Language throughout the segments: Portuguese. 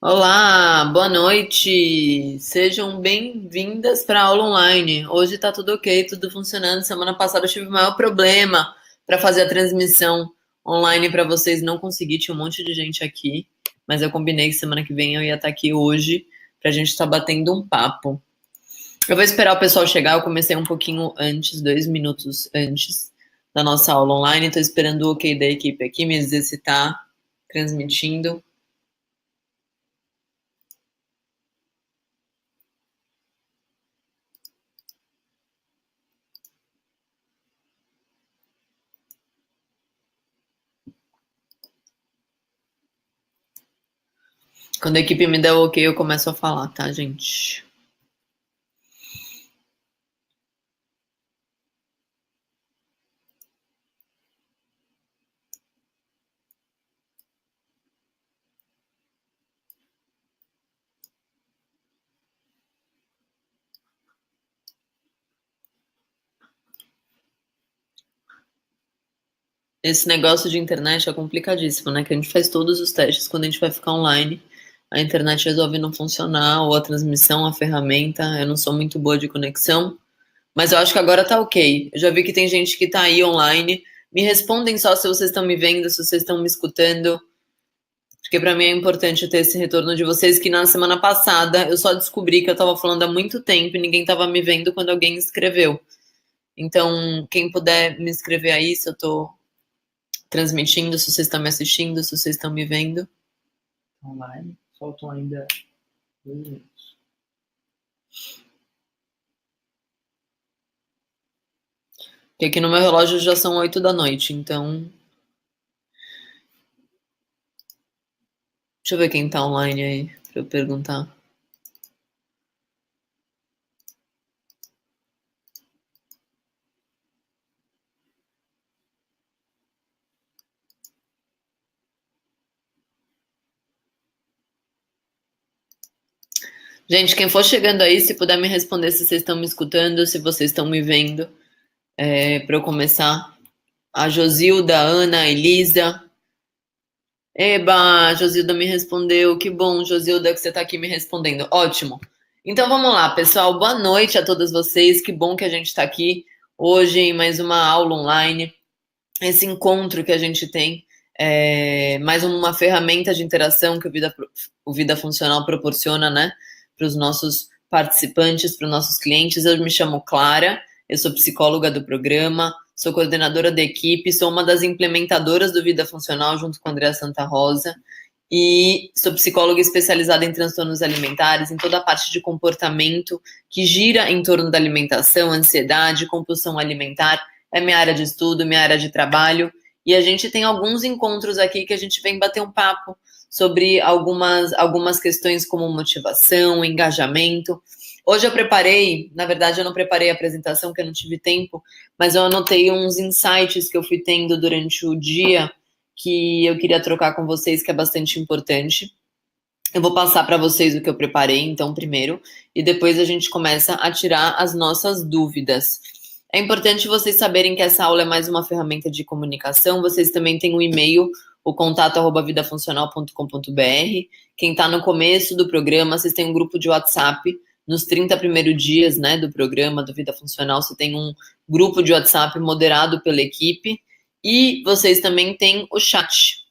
Olá, boa noite. Sejam bem-vindas para a aula online. Hoje tá tudo ok, tudo funcionando. Semana passada eu tive o maior problema para fazer a transmissão online para vocês. Não consegui, tinha um monte de gente aqui, mas eu combinei que semana que vem eu ia estar aqui hoje para a gente estar batendo um papo. Eu vou esperar o pessoal chegar. Eu comecei um pouquinho antes, 2 minutos antes da nossa aula online. Estou esperando o ok da equipe aqui me dizer se está transmitindo. Quando a equipe me der o ok, eu começo a falar, tá, gente? Esse negócio de internet é complicadíssimo, né? Que a gente faz todos os testes quando a gente vai ficar online. A internet resolve não funcionar, ou a transmissão, a ferramenta. Eu não sou muito boa de conexão, mas eu acho que agora tá ok. Eu já vi que tem gente que tá aí online. Me respondem só se vocês estão me vendo, se vocês estão me escutando. Porque pra mim é importante ter esse retorno de vocês, que na semana passada eu só descobri que eu tava falando há muito tempo e ninguém tava me vendo quando alguém escreveu. Então, quem puder me escrever aí, se eu tô transmitindo, se vocês estão me assistindo, se vocês estão me vendo. Online. Faltam ainda 2 minutos. Porque aqui no meu relógio já são 8 da noite, então. Deixa eu ver quem tá online aí, pra eu perguntar. Gente, quem for chegando aí, se puder me responder se vocês estão me escutando, se vocês estão me vendo, pra eu começar. A Josilda, a Ana, a Elisa. Eba, a Josilda me respondeu. Que bom, Josilda, que você tá aqui me respondendo. Ótimo. Então vamos lá, pessoal. Boa noite a todas vocês. Que bom que a gente tá aqui hoje em mais uma aula online. Esse encontro que a gente tem, mais uma ferramenta de interação que o Vida Funcional proporciona, né, para os nossos participantes, para os nossos clientes. Eu me chamo Clara, eu sou psicóloga do programa, sou coordenadora da equipe, sou uma das implementadoras do Vida Funcional junto com a Andrea Santa Rosa e sou psicóloga especializada em transtornos alimentares, em toda a parte de comportamento que gira em torno da alimentação, ansiedade, compulsão alimentar. É minha área de estudo, minha área de trabalho, e a gente tem alguns encontros aqui que a gente vem bater um papo sobre algumas questões como motivação, engajamento. Hoje eu preparei, na verdade eu não preparei a apresentação porque eu não tive tempo, mas eu anotei uns insights que eu fui tendo durante o dia que eu queria trocar com vocês, que é bastante importante. Eu vou passar para vocês o que eu preparei, então, primeiro, e depois a gente começa a tirar as nossas dúvidas. É importante vocês saberem que essa aula é mais uma ferramenta de comunicação. Vocês também têm um e-mail, o contato@vidafuncional.com.br. Quem está no começo do programa, vocês têm um grupo de WhatsApp. Nos 30 primeiros dias, né, do programa do Vida Funcional, você tem um grupo de WhatsApp moderado pela equipe. E vocês também têm o chat,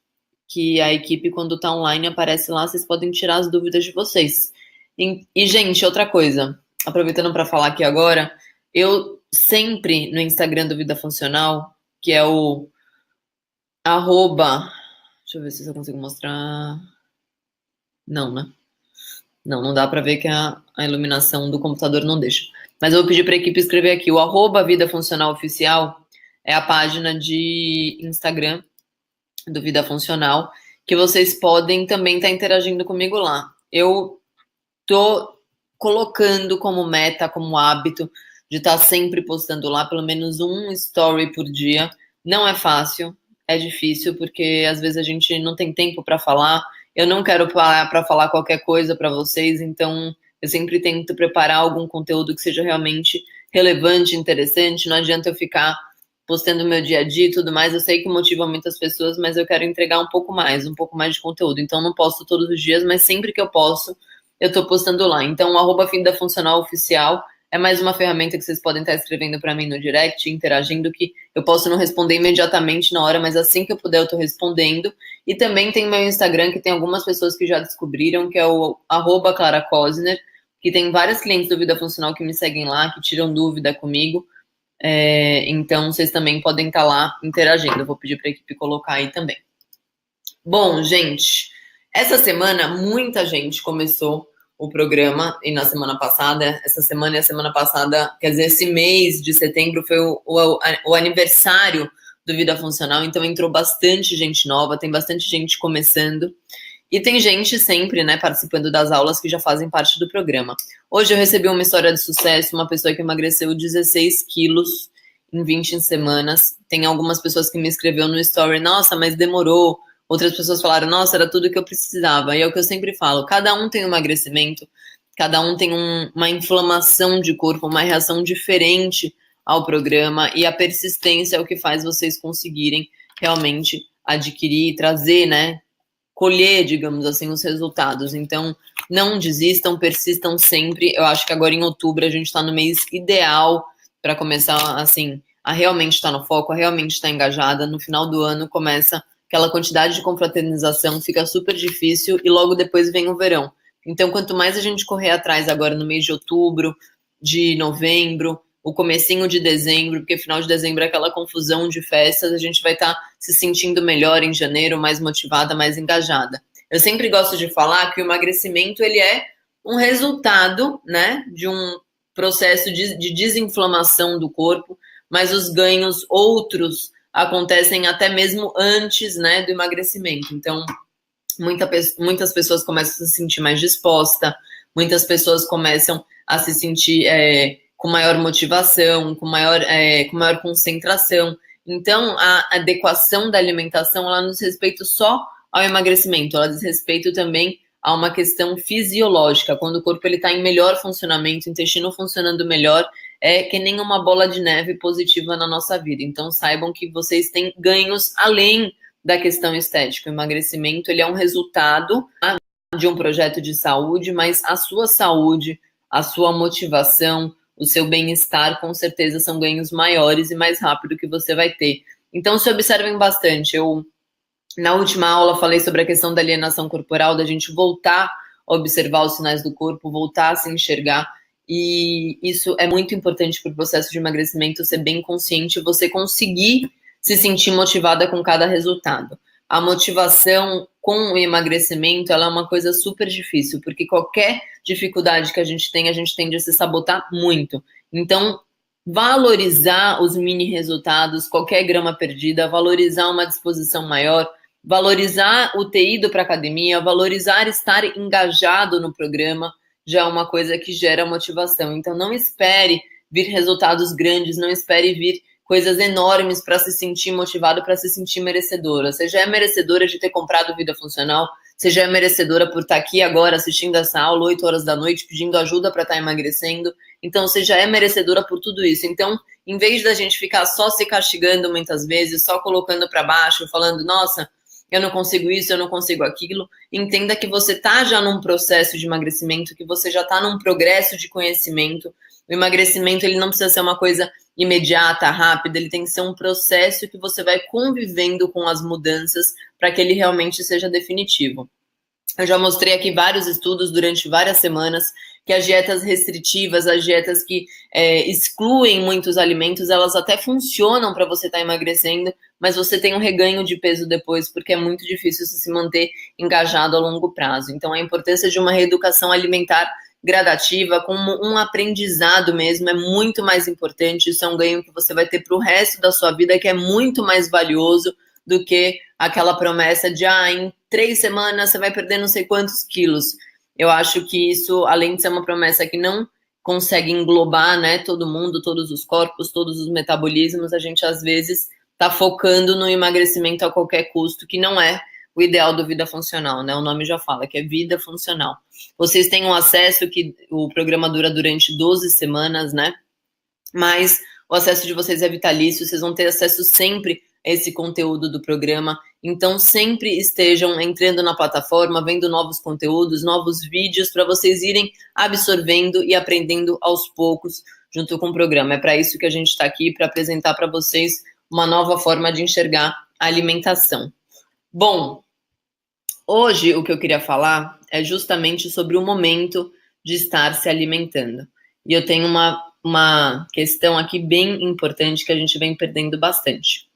que a equipe, quando está online, aparece lá. Vocês podem tirar as dúvidas de vocês. Gente, outra coisa, aproveitando para falar aqui agora, eu sempre no Instagram do Vida Funcional, que é o arroba, deixa eu ver se eu consigo mostrar. Não, né? Não dá para ver que a iluminação do computador não deixa. Mas eu vou pedir para a equipe escrever aqui. O arroba Vida Funcional Oficial é a página de Instagram do Vida Funcional, que vocês podem também estar interagindo comigo lá. Eu tô colocando como meta, como hábito, de estar sempre postando lá pelo menos um story por dia. Não é fácil, é difícil, porque às vezes a gente não tem tempo para falar. Eu não quero parar para falar qualquer coisa para vocês, então eu sempre tento preparar algum conteúdo que seja realmente relevante, interessante. Não adianta eu ficar postando meu dia a dia e tudo mais. Eu sei que motiva muitas pessoas, mas eu quero entregar um pouco mais de conteúdo. Então, não posto todos os dias, mas sempre que eu posso, eu tô postando lá. Então, o @Vida Funcional Oficial é mais uma ferramenta que vocês podem estar escrevendo para mim no direct, interagindo, que eu posso não responder imediatamente na hora, mas assim que eu puder eu tô respondendo. E também tem meu Instagram, que tem algumas pessoas que já descobriram, que é o @Clara Cosner, que tem vários clientes do Vida Funcional que me seguem lá, que tiram dúvida comigo. Então, vocês também podem estar lá interagindo. Eu vou pedir para a equipe colocar aí também. Bom, gente, essa semana muita gente começou o programa, e na semana passada, essa semana e a semana passada, quer dizer, esse mês de setembro foi o aniversário do Vida Funcional, então entrou bastante gente nova, tem bastante gente começando. E tem gente sempre, né, participando das aulas que já fazem parte do programa. Hoje eu recebi uma história de sucesso, uma pessoa que emagreceu 16 quilos em 20 semanas. Tem algumas pessoas que me escreveu no story, nossa, mas demorou. Outras pessoas falaram, nossa, era tudo que eu precisava. E é o que eu sempre falo, cada um tem um emagrecimento, cada um tem uma inflamação de corpo, uma reação diferente ao programa, e a persistência é o que faz vocês conseguirem realmente adquirir e trazer, né, colher, digamos assim, os resultados. Então, não desistam, persistam sempre. Eu acho que agora em outubro a gente está no mês ideal para começar, assim, a realmente estar no foco, a realmente estar engajada. No final do ano começa aquela quantidade de confraternização, fica super difícil e logo depois vem o verão. Então, quanto mais a gente correr atrás agora no mês de outubro, de novembro, o comecinho de dezembro, porque final de dezembro é aquela confusão de festas, a gente vai estar se sentindo melhor em janeiro, mais motivada, mais engajada. Eu sempre gosto de falar que o emagrecimento, ele é um resultado, né, de um processo de desinflamação do corpo, mas os ganhos outros acontecem até mesmo antes, né, do emagrecimento. Então, muitas pessoas começam a se sentir mais disposta, muitas pessoas começam a se sentir com maior motivação, com maior concentração. Então, a adequação da alimentação, ela não diz respeito só ao emagrecimento, ela diz respeito também a uma questão fisiológica. Quando o corpo está em melhor funcionamento, o intestino funcionando melhor, é que nem uma bola de neve positiva na nossa vida. Então, saibam que vocês têm ganhos além da questão estética. O emagrecimento, ele é um resultado de um projeto de saúde, mas a sua saúde, a sua motivação, o seu bem-estar, com certeza são ganhos maiores e mais rápido que você vai ter. Então, se observem bastante. Eu, na última aula, falei sobre a questão da alienação corporal, da gente voltar a observar os sinais do corpo, voltar a se enxergar, e isso é muito importante para o processo de emagrecimento, ser bem consciente, você conseguir se sentir motivada com cada resultado. A motivação com o emagrecimento, ela é uma coisa super difícil, porque qualquer dificuldade que a gente tende a se sabotar muito. Então, valorizar os mini resultados, qualquer grama perdida, valorizar uma disposição maior, valorizar o ter ido para a academia, valorizar estar engajado no programa, já é uma coisa que gera motivação. Então, não espere vir resultados grandes, não espere vir coisas enormes para se sentir motivado, para se sentir merecedora. Você já é merecedora de ter comprado Vida Funcional, você já é merecedora por estar aqui agora assistindo essa aula, 8 horas da noite, pedindo ajuda para estar emagrecendo. Então, você já é merecedora por tudo isso. Então, em vez da gente ficar só se castigando muitas vezes, só colocando para baixo, falando, nossa, eu não consigo isso, eu não consigo aquilo, entenda que você está já num processo de emagrecimento, que você já está num progresso de conhecimento. O emagrecimento, ele não precisa ser uma coisa imediata, rápida, ele tem que ser um processo que você vai convivendo com as mudanças para que ele realmente seja definitivo. Eu já mostrei aqui vários estudos durante várias semanas que as dietas restritivas, as dietas que excluem muitos alimentos, elas até funcionam para você estar emagrecendo, mas você tem um reganho de peso depois, porque é muito difícil se manter engajado a longo prazo. Então, a importância de uma reeducação alimentar gradativa, como um aprendizado mesmo, é muito mais importante. Isso é um ganho que você vai ter para o resto da sua vida, que é muito mais valioso do que aquela promessa de, em 3 semanas você vai perder não sei quantos quilos. Eu acho que isso, além de ser uma promessa que não consegue englobar, né, todo mundo, todos os corpos, todos os metabolismos, a gente às vezes está focando no emagrecimento a qualquer custo, que não é o ideal do Vida Funcional, né? O nome já fala que é Vida Funcional. Vocês têm um acesso que o programa dura durante 12 semanas, né? Mas O acesso de vocês é vitalício, vocês vão ter acesso sempre a esse conteúdo do programa. Então, sempre estejam entrando na plataforma, vendo novos conteúdos, novos vídeos, para vocês irem absorvendo e aprendendo aos poucos junto com o programa. É para isso que a gente está aqui, para apresentar para vocês uma nova forma de enxergar a alimentação. Bom, hoje o que eu queria falar é justamente sobre o momento de estar se alimentando. E eu tenho uma questão aqui bem importante que a gente vem perdendo bastante.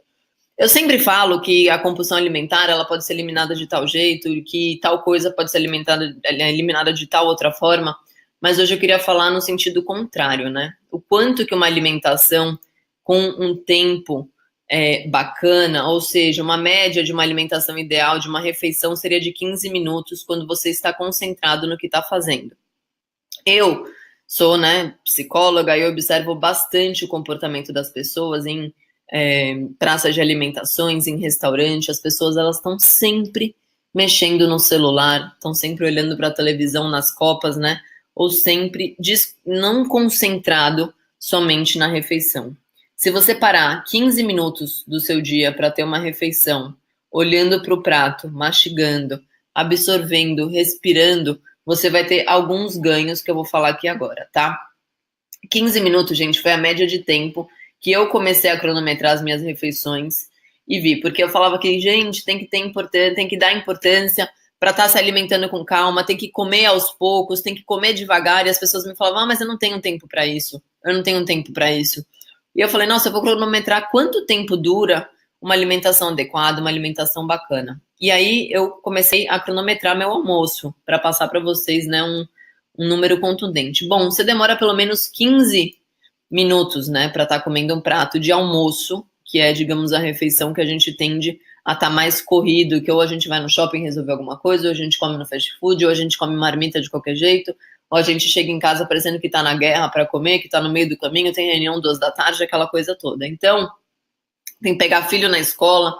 Eu sempre falo que a compulsão alimentar ela pode ser eliminada de tal jeito, que tal coisa pode ser eliminada de tal outra forma, mas hoje eu queria falar no sentido contrário, né? O quanto que uma alimentação com um tempo bacana, ou seja, uma média de uma alimentação ideal, de uma refeição, seria de 15 minutos quando você está concentrado no que está fazendo. Eu sou, psicóloga e eu observo bastante o comportamento das pessoas em praças de alimentações, em restaurante. As pessoas elas estão sempre mexendo no celular, estão sempre olhando para a televisão nas copas, né? Ou sempre não concentrado somente na refeição. Se você parar 15 minutos do seu dia para ter uma refeição, olhando para o prato, mastigando, absorvendo, respirando, você vai ter alguns ganhos que eu vou falar aqui agora, tá? 15 minutos, gente, foi a média de tempo que eu comecei a cronometrar as minhas refeições e vi, porque eu falava que, gente, tem que dar importância para estar se alimentando com calma, tem que comer aos poucos, tem que comer devagar, e as pessoas me falavam, mas eu não tenho tempo para isso, E eu falei, nossa, eu vou cronometrar quanto tempo dura uma alimentação adequada, uma alimentação bacana. E aí eu comecei a cronometrar meu almoço, para passar para vocês, né, um número contundente. Bom, você demora pelo menos 15 minutos, né, para estar comendo um prato de almoço, que é, digamos, a refeição que a gente tende a estar mais corrido, que ou a gente vai no shopping resolver alguma coisa, ou a gente come no fast food, ou a gente come marmita de qualquer jeito, ou a gente chega em casa parecendo que está na guerra para comer, que está no meio do caminho, tem reunião 2 da tarde, aquela coisa toda. Então, tem que pegar filho na escola.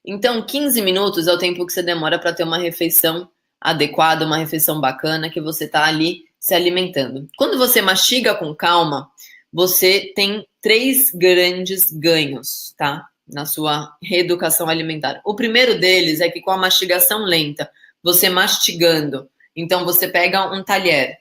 Então, 15 minutos é o tempo que você demora para ter uma refeição adequada, uma refeição bacana, que você está ali se alimentando. Quando você mastiga com calma, você tem 3 grandes ganhos, tá? Na sua reeducação alimentar. O primeiro deles é que com a mastigação lenta, você mastigando, então você pega um talher,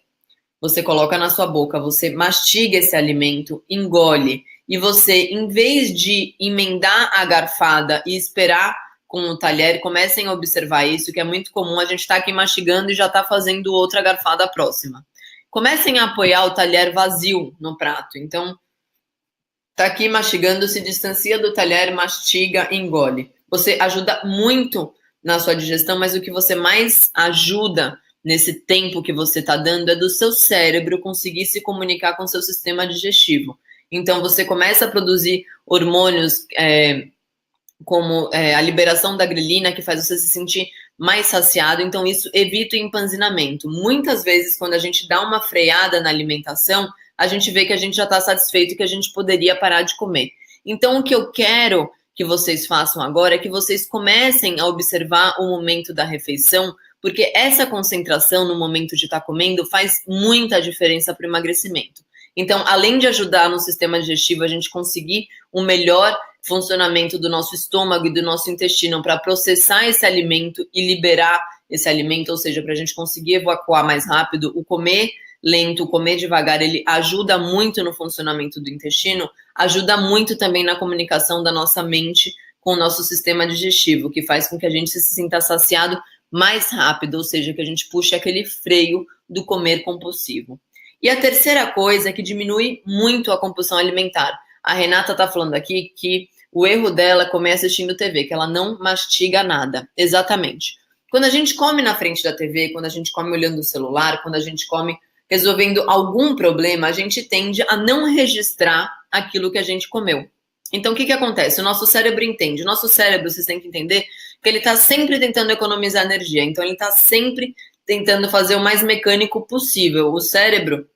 você coloca na sua boca, você mastiga esse alimento, engole, e você, em vez de emendar a garfada e esperar com o talher, comecem a observar isso, que é muito comum, a gente está aqui mastigando e já está fazendo outra garfada próxima. Comecem a apoiar o talher vazio no prato. Então, tá aqui mastigando, se distancia do talher, mastiga, engole. Você ajuda muito na sua digestão, mas o que você mais ajuda nesse tempo que você está dando é do seu cérebro conseguir se comunicar com o seu sistema digestivo. Então, você começa a produzir hormônios como a liberação da grelina, que faz você se sentir mais saciado. Então, isso evita o empanzinamento. Muitas vezes, quando a gente dá uma freada na alimentação, a gente vê que a gente já está satisfeito e que a gente poderia parar de comer. Então, o que eu quero que vocês façam agora é que vocês comecem a observar o momento da refeição, porque essa concentração no momento de estar comendo faz muita diferença para o emagrecimento. Então, além de ajudar no sistema digestivo a gente conseguir um melhor funcionamento do nosso estômago e do nosso intestino para processar esse alimento e liberar esse alimento, ou seja, para a gente conseguir evacuar mais rápido, o comer lento, o comer devagar, ele ajuda muito no funcionamento do intestino, ajuda muito também na comunicação da nossa mente com o nosso sistema digestivo, que faz com que a gente se sinta saciado mais rápido, ou seja, que a gente puxe aquele freio do comer compulsivo. E a terceira coisa é que diminui muito a compulsão alimentar. A Renata está falando aqui que o erro dela é comer assistindo TV, que ela não mastiga nada. Exatamente. Quando a gente come na frente da TV, quando a gente come olhando o celular, quando a gente come resolvendo algum problema, a gente tende a não registrar aquilo que a gente comeu. Então, o que acontece? O nosso cérebro entende. O nosso cérebro, vocês têm que entender, que ele está sempre tentando economizar energia. Então, ele está sempre tentando fazer o mais mecânico possível. O cérebro,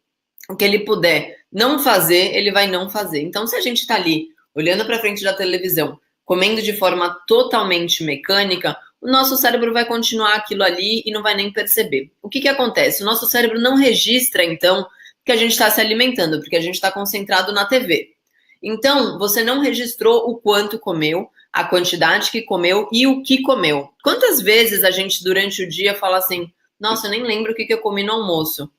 o que ele puder não fazer, ele vai não fazer. Então, se a gente está ali, olhando para frente da televisão, comendo de forma totalmente mecânica, o nosso cérebro vai continuar aquilo ali e não vai nem perceber. O que acontece? O nosso cérebro não registra, então, que a gente está se alimentando, porque a gente está concentrado na TV. Então, você não registrou o quanto comeu, a quantidade que comeu e o que comeu. Quantas vezes a gente, durante o dia, fala assim, nossa, eu nem lembro o que eu comi no almoço.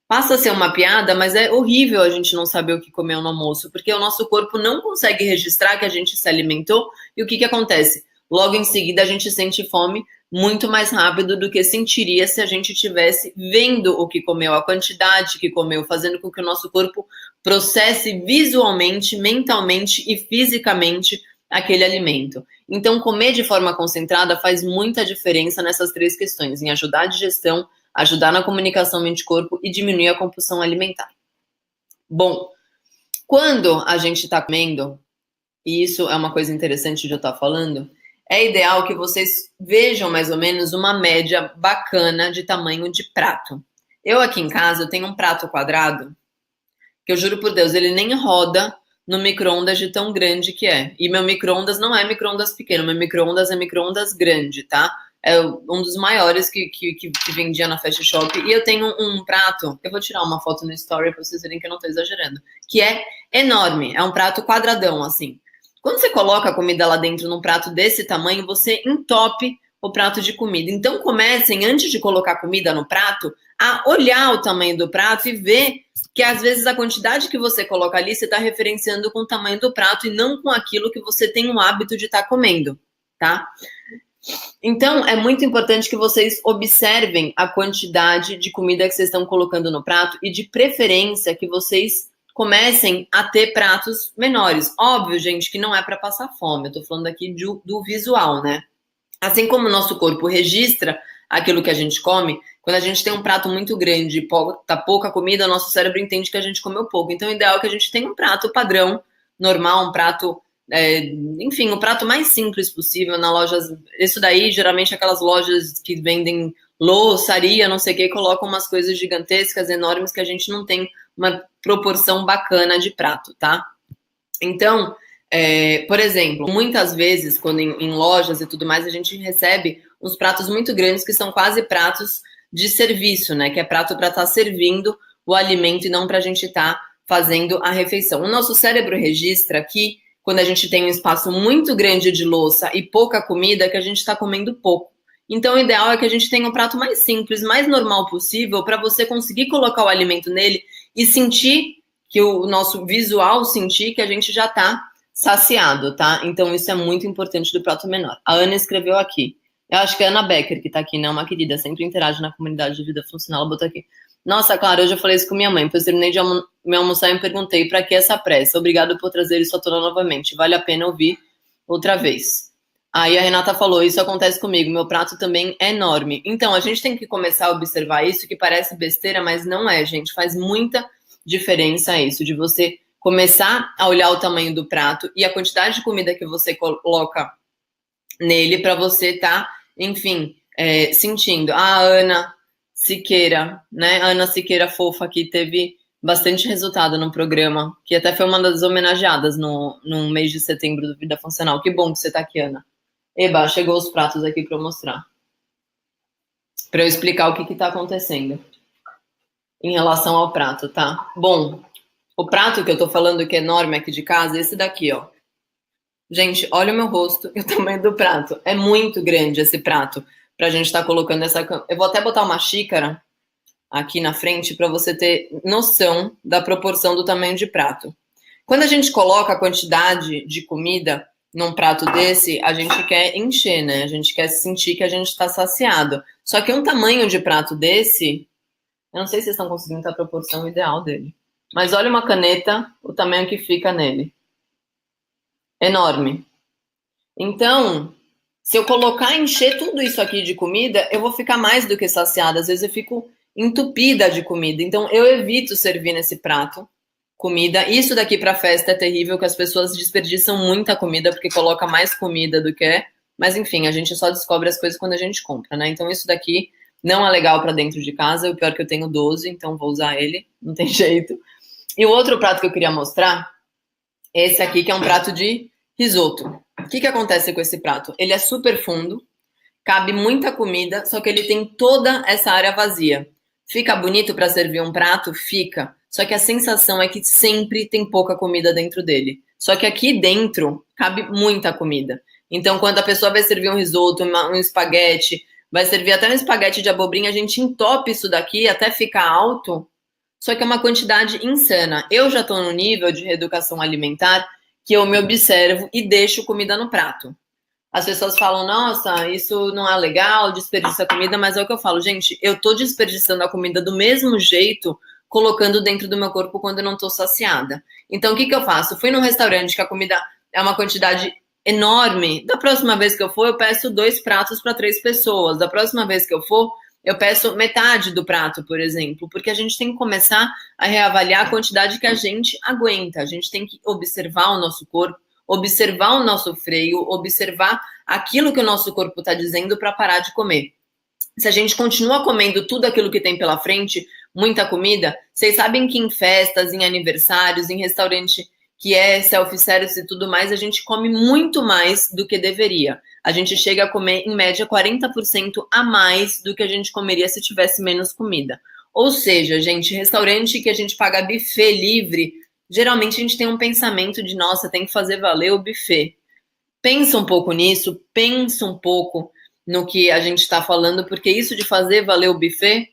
Passa a ser uma piada, mas é horrível a gente não saber o que comeu no almoço, porque o nosso corpo não consegue registrar que a gente se alimentou, e o que acontece? Logo em seguida, a gente sente fome muito mais rápido do que sentiria se a gente tivesse vendo o que comeu, a quantidade que comeu, fazendo com que o nosso corpo processe visualmente, mentalmente e fisicamente aquele alimento. Então, comer de forma concentrada faz muita diferença nessas três questões, em ajudar a digestão, ajudar na comunicação mente-corpo e diminuir a compulsão alimentar. Bom, quando a gente está comendo, e isso é uma coisa interessante de eu estar falando, é ideal que vocês vejam mais ou menos uma média bacana de tamanho de prato. Eu aqui em casa eu tenho um prato quadrado, que eu juro por Deus, ele nem roda no micro-ondas de tão grande que é. E meu micro-ondas não é micro-ondas pequeno, meu micro-ondas é micro-ondas grande, tá? É um dos maiores que vendia na Fast Shop. E eu tenho um prato, eu vou tirar uma foto no story pra vocês verem que eu não tô exagerando, que é enorme, é um prato quadradão, assim. Quando você coloca a comida lá dentro num prato desse tamanho, você entope o prato de comida. Então comecem, antes de colocar comida no prato, a olhar o tamanho do prato e ver que às vezes a quantidade que você coloca ali, você está referenciando com o tamanho do prato e não com aquilo que você tem o hábito de estar comendo, tá? Então, é muito importante que vocês observem a quantidade de comida que vocês estão colocando no prato e, de preferência, que vocês comecem a ter pratos menores. Óbvio, gente, que não é para passar fome. Eu tô falando aqui do visual, né? Assim como o nosso corpo registra aquilo que a gente come, quando a gente tem um prato muito grande e tá pouca comida, o nosso cérebro entende que a gente comeu pouco. Então, o ideal é que a gente tenha um prato padrão, normal, um prato, enfim, o prato mais simples possível na loja. Isso daí, geralmente, aquelas lojas que vendem louçaria, não sei o que, colocam umas coisas gigantescas, enormes, que a gente não tem uma proporção bacana de prato, tá? Então, por exemplo, muitas vezes, quando em lojas e tudo mais, a gente recebe uns pratos muito grandes que são quase pratos de serviço, né? Que é prato para estar servindo o alimento e não para a gente estar fazendo a refeição. O nosso cérebro registra que quando a gente tem um espaço muito grande de louça e pouca comida, que a gente está comendo pouco. Então, o ideal é que a gente tenha um prato mais simples, mais normal possível, para você conseguir colocar o alimento nele e sentir que o nosso visual sentir que a gente já está saciado, tá? Então, isso é muito importante do prato menor. A Ana escreveu aqui. Eu acho que é a Ana Becker que tá aqui, né? Uma querida, sempre interage na comunidade de vida funcional. Ela botou aqui. Nossa, claro, hoje eu falei isso com minha mãe. Depois terminei de me almoçar e me perguntei pra que essa pressa. Obrigado por trazer isso à tona novamente. Vale a pena ouvir outra vez. Aí a Renata falou, isso acontece comigo, meu prato também é enorme. Então, a gente tem que começar a observar isso, que parece besteira, mas não é, gente. Faz muita diferença isso, de você começar a olhar o tamanho do prato e a quantidade de comida que você coloca nele para você estar, enfim, sentindo. A Ana Siqueira, né? A Ana Siqueira fofa aqui teve bastante resultado no programa, que até foi uma das homenageadas no mês de setembro do Vida Funcional. Que bom que você tá aqui, Ana. Eba, chegou os pratos aqui para eu mostrar. Para eu explicar o que tá acontecendo em relação ao prato, tá? Bom, o prato que eu tô falando que é enorme aqui de casa é esse daqui, ó. Gente, olha o meu rosto e o tamanho do prato. É muito grande esse prato pra gente estar colocando essa... Eu vou até botar uma xícara aqui na frente para você ter noção da proporção do tamanho de prato. Quando a gente coloca a quantidade de comida num prato desse, a gente quer encher, né? A gente quer sentir que a gente está saciado. Só que um tamanho de prato desse... Eu não sei se vocês estão conseguindo ter a proporção ideal dele. Mas olha uma caneta, o tamanho que fica nele. Enorme. Então, se eu colocar e encher tudo isso aqui de comida, eu vou ficar mais do que saciada. Às vezes eu fico entupida de comida. Então, eu evito servir nesse prato comida. Isso daqui para festa é terrível, que as pessoas desperdiçam muita comida porque coloca mais comida do que é. Mas, enfim, a gente só descobre as coisas quando a gente compra, né? Então, isso daqui não é legal para dentro de casa. O pior é que eu tenho 12, então vou usar ele. Não tem jeito. E o outro prato que eu queria mostrar, esse aqui, que é um prato de risoto. O que acontece com esse prato? Ele é super fundo, cabe muita comida, só que ele tem toda essa área vazia. Fica bonito para servir um prato? Fica. Só que a sensação é que sempre tem pouca comida dentro dele. Só que aqui dentro cabe muita comida. Então, quando a pessoa vai servir um risoto, um espaguete, vai servir até um espaguete de abobrinha, a gente entope isso daqui até ficar alto, só que é uma quantidade insana. Eu já estou no nível de reeducação alimentar que eu me observo e deixo comida no prato. As pessoas falam, nossa, isso não é legal, desperdiça comida, mas é o que eu falo, gente, eu tô desperdiçando a comida do mesmo jeito, colocando dentro do meu corpo quando eu não tô saciada. Então, o que eu faço? Fui num restaurante que a comida é uma quantidade enorme. Da próxima vez que eu for, eu peço 2 pratos para 3 pessoas. Da próxima vez que eu for, eu peço metade do prato, por exemplo, porque a gente tem que começar a reavaliar a quantidade que a gente aguenta. A gente tem que observar o nosso corpo, observar o nosso freio, observar aquilo que o nosso corpo está dizendo para parar de comer. Se a gente continua comendo tudo aquilo que tem pela frente, muita comida, vocês sabem que em festas, em aniversários, em restaurante que é self-service e tudo mais, a gente come muito mais do que deveria. A gente chega a comer, em média, 40% a mais do que a gente comeria se tivesse menos comida. Ou seja, gente, restaurante que a gente paga buffet livre, geralmente a gente tem um pensamento de, nossa, tem que fazer valer o buffet. Pensa um pouco nisso, pensa um pouco no que a gente está falando, porque isso de fazer valer o buffet,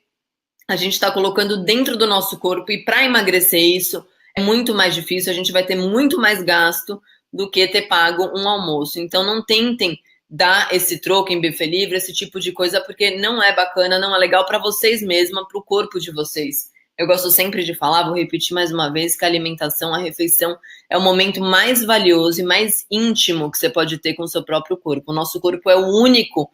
a gente está colocando dentro do nosso corpo, e para emagrecer isso é muito mais difícil, a gente vai ter muito mais gasto do que ter pago um almoço. Então não tentem dar esse troco em buffet livre, esse tipo de coisa, porque não é bacana, não é legal para vocês mesmas, para o corpo de vocês. Eu gosto sempre de falar, vou repetir mais uma vez, que a alimentação, a refeição é o momento mais valioso e mais íntimo que você pode ter com o seu próprio corpo. O nosso corpo é o único,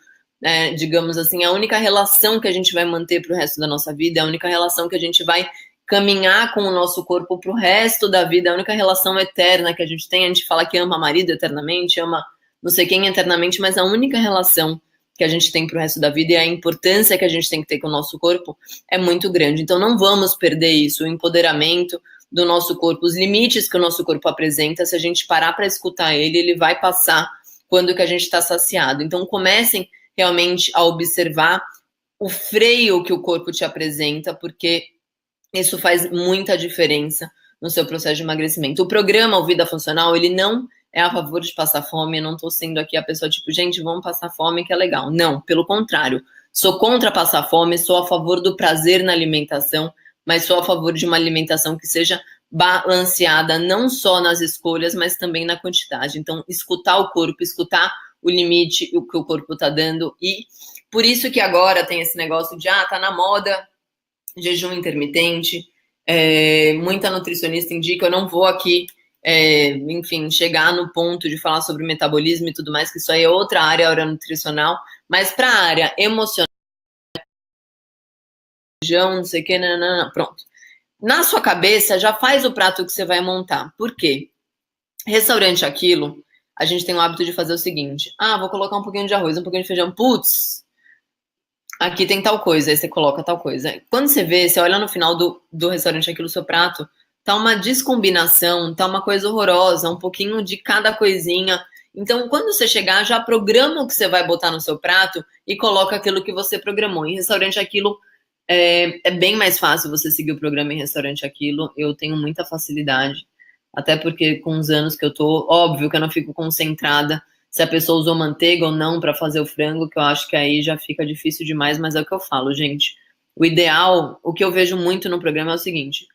digamos assim, a única relação que a gente vai manter para o resto da nossa vida, é a única relação que a gente vai caminhar com o nosso corpo para o resto da vida, a única relação eterna que a gente tem. A gente fala que ama marido eternamente, ama não sei quem eternamente, mas a única relação que a gente tem para o resto da vida e a importância que a gente tem que ter com o nosso corpo é muito grande. Então não vamos perder isso, o empoderamento do nosso corpo, os limites que o nosso corpo apresenta. Se a gente parar para escutar ele vai passar quando que a gente está saciado. Então comecem realmente a observar o freio que o corpo te apresenta, porque isso faz muita diferença no seu processo de emagrecimento. O programa O Vida Funcional, ele não é a favor de passar fome. Eu não tô sendo aqui a pessoa tipo, gente, vamos passar fome que é legal. Não, pelo contrário. Sou contra passar fome, sou a favor do prazer na alimentação, mas sou a favor de uma alimentação que seja balanceada, não só nas escolhas, mas também na quantidade. Então, escutar o corpo, escutar o limite, o que o corpo tá dando. E por isso que agora tem esse negócio de, tá na moda jejum intermitente, muita nutricionista indica. Eu não vou aqui, enfim, chegar no ponto de falar sobre metabolismo e tudo mais, que isso aí é outra área nutricional, mas para a área emocional, não sei o que, não, pronto. Na sua cabeça, já faz o prato que você vai montar. Por quê? Restaurante Aquilo, a gente tem o hábito de fazer o seguinte, vou colocar um pouquinho de arroz, um pouquinho de feijão, putz, aqui tem tal coisa, aí você coloca tal coisa. Quando você vê, você olha no final do restaurante Aquilo, seu prato, tá uma descombinação, tá uma coisa horrorosa, um pouquinho de cada coisinha. Então, quando você chegar, já programa o que você vai botar no seu prato e coloca aquilo que você programou. Em restaurante Aquilo, é bem mais fácil você seguir o programa em restaurante Aquilo. Eu tenho muita facilidade, até porque com os anos que eu tô, óbvio que eu não fico concentrada se a pessoa usou manteiga ou não para fazer o frango, que eu acho que aí já fica difícil demais, mas é o que eu falo, gente. O ideal, o que eu vejo muito no programa é o seguinte,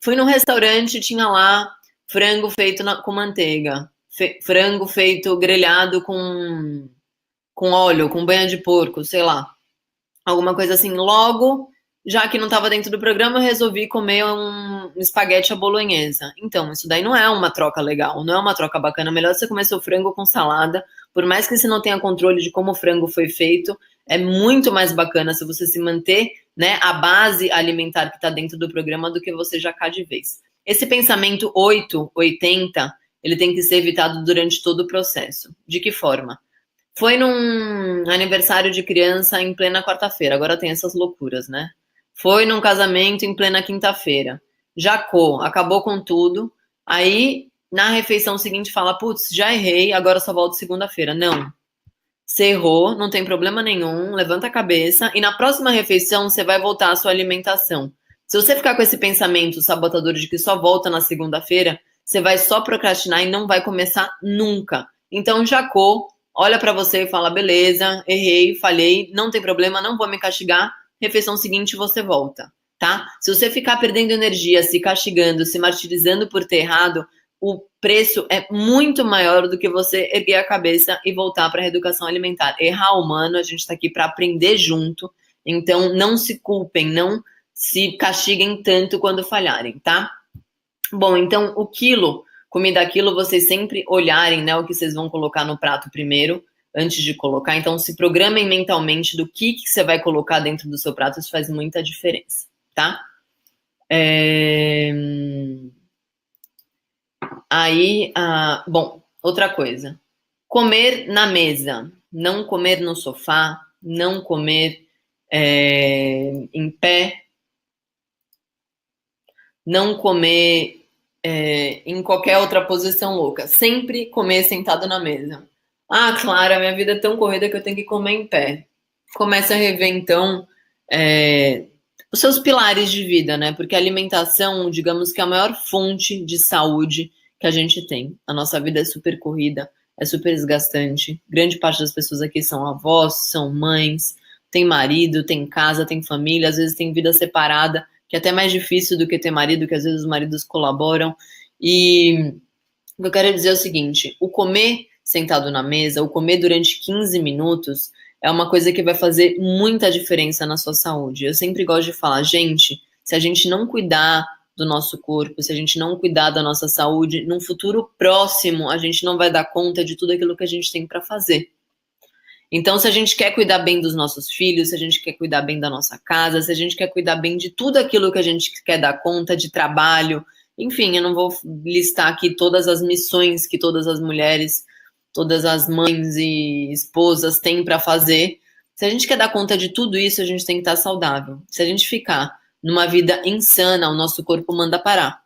fui num restaurante, tinha lá frango feito com manteiga, frango feito grelhado com óleo, com banha de porco, sei lá, alguma coisa assim. Logo, já que não estava dentro do programa, eu resolvi comer um espaguete à bolonhesa. Então, isso daí não é uma troca legal, não é uma troca bacana. Melhor você comer seu frango com salada, por mais que você não tenha controle de como o frango foi feito, é muito mais bacana se você se manter, a base alimentar que está dentro do programa do que você já cá de vez. Esse pensamento 880, ele tem que ser evitado durante todo o processo. De que forma? Foi num aniversário de criança em plena quarta-feira, agora tem essas loucuras, né? Foi num casamento em plena quinta-feira. Jacou, acabou com tudo. Aí, na refeição seguinte, fala, putz, já errei, agora só volto segunda-feira. Não. Você errou, não tem problema nenhum, levanta a cabeça e na próxima refeição você vai voltar à sua alimentação. Se você ficar com esse pensamento sabotador de que só volta na segunda-feira, você vai só procrastinar e não vai começar nunca. Então, Jacó, olha para você e fala, beleza, errei, falhei, não tem problema, não vou me castigar, refeição seguinte você volta, tá? Se você ficar perdendo energia, se castigando, se martirizando por ter errado, o preço é muito maior do que você erguer a cabeça e voltar para a reeducação alimentar. Errar humano, a gente está aqui para aprender junto, então não se culpem, não se castiguem tanto quando falharem, tá? Bom, então o quilo, comida quilo, vocês sempre olharem, né, o que vocês vão colocar no prato primeiro, antes de colocar. Então se programem mentalmente do que você vai colocar dentro do seu prato, isso faz muita diferença, tá? Aí, bom, outra coisa. Comer na mesa, não comer no sofá, não comer em pé, não comer em qualquer outra posição louca. Sempre comer sentado na mesa. Ah, Clara, minha vida é tão corrida que eu tenho que comer em pé. Começa a rever, então, os seus pilares de vida, né? Porque a alimentação, digamos que é a maior fonte de saúde que a gente tem. A nossa vida é super corrida, é super desgastante. Grande parte das pessoas aqui são avós, são mães, tem marido, tem casa, tem família, às vezes tem vida separada, que é até mais difícil do que ter marido, que às vezes os maridos colaboram. E o que eu quero dizer é o seguinte, o comer sentado na mesa, o comer durante 15 minutos, é uma coisa que vai fazer muita diferença na sua saúde. Eu sempre gosto de falar, gente, se a gente não cuidar do nosso corpo, se a gente não cuidar da nossa saúde, num futuro próximo a gente não vai dar conta de tudo aquilo que a gente tem para fazer. Então, se a gente quer cuidar bem dos nossos filhos, se a gente quer cuidar bem da nossa casa, se a gente quer cuidar bem de tudo aquilo que a gente quer dar conta, de trabalho, enfim, eu não vou listar aqui todas as missões que todas as mulheres, todas as mães e esposas têm para fazer. Se a gente quer dar conta de tudo isso, a gente tem que estar saudável. Se a gente ficar numa vida insana, o nosso corpo manda parar.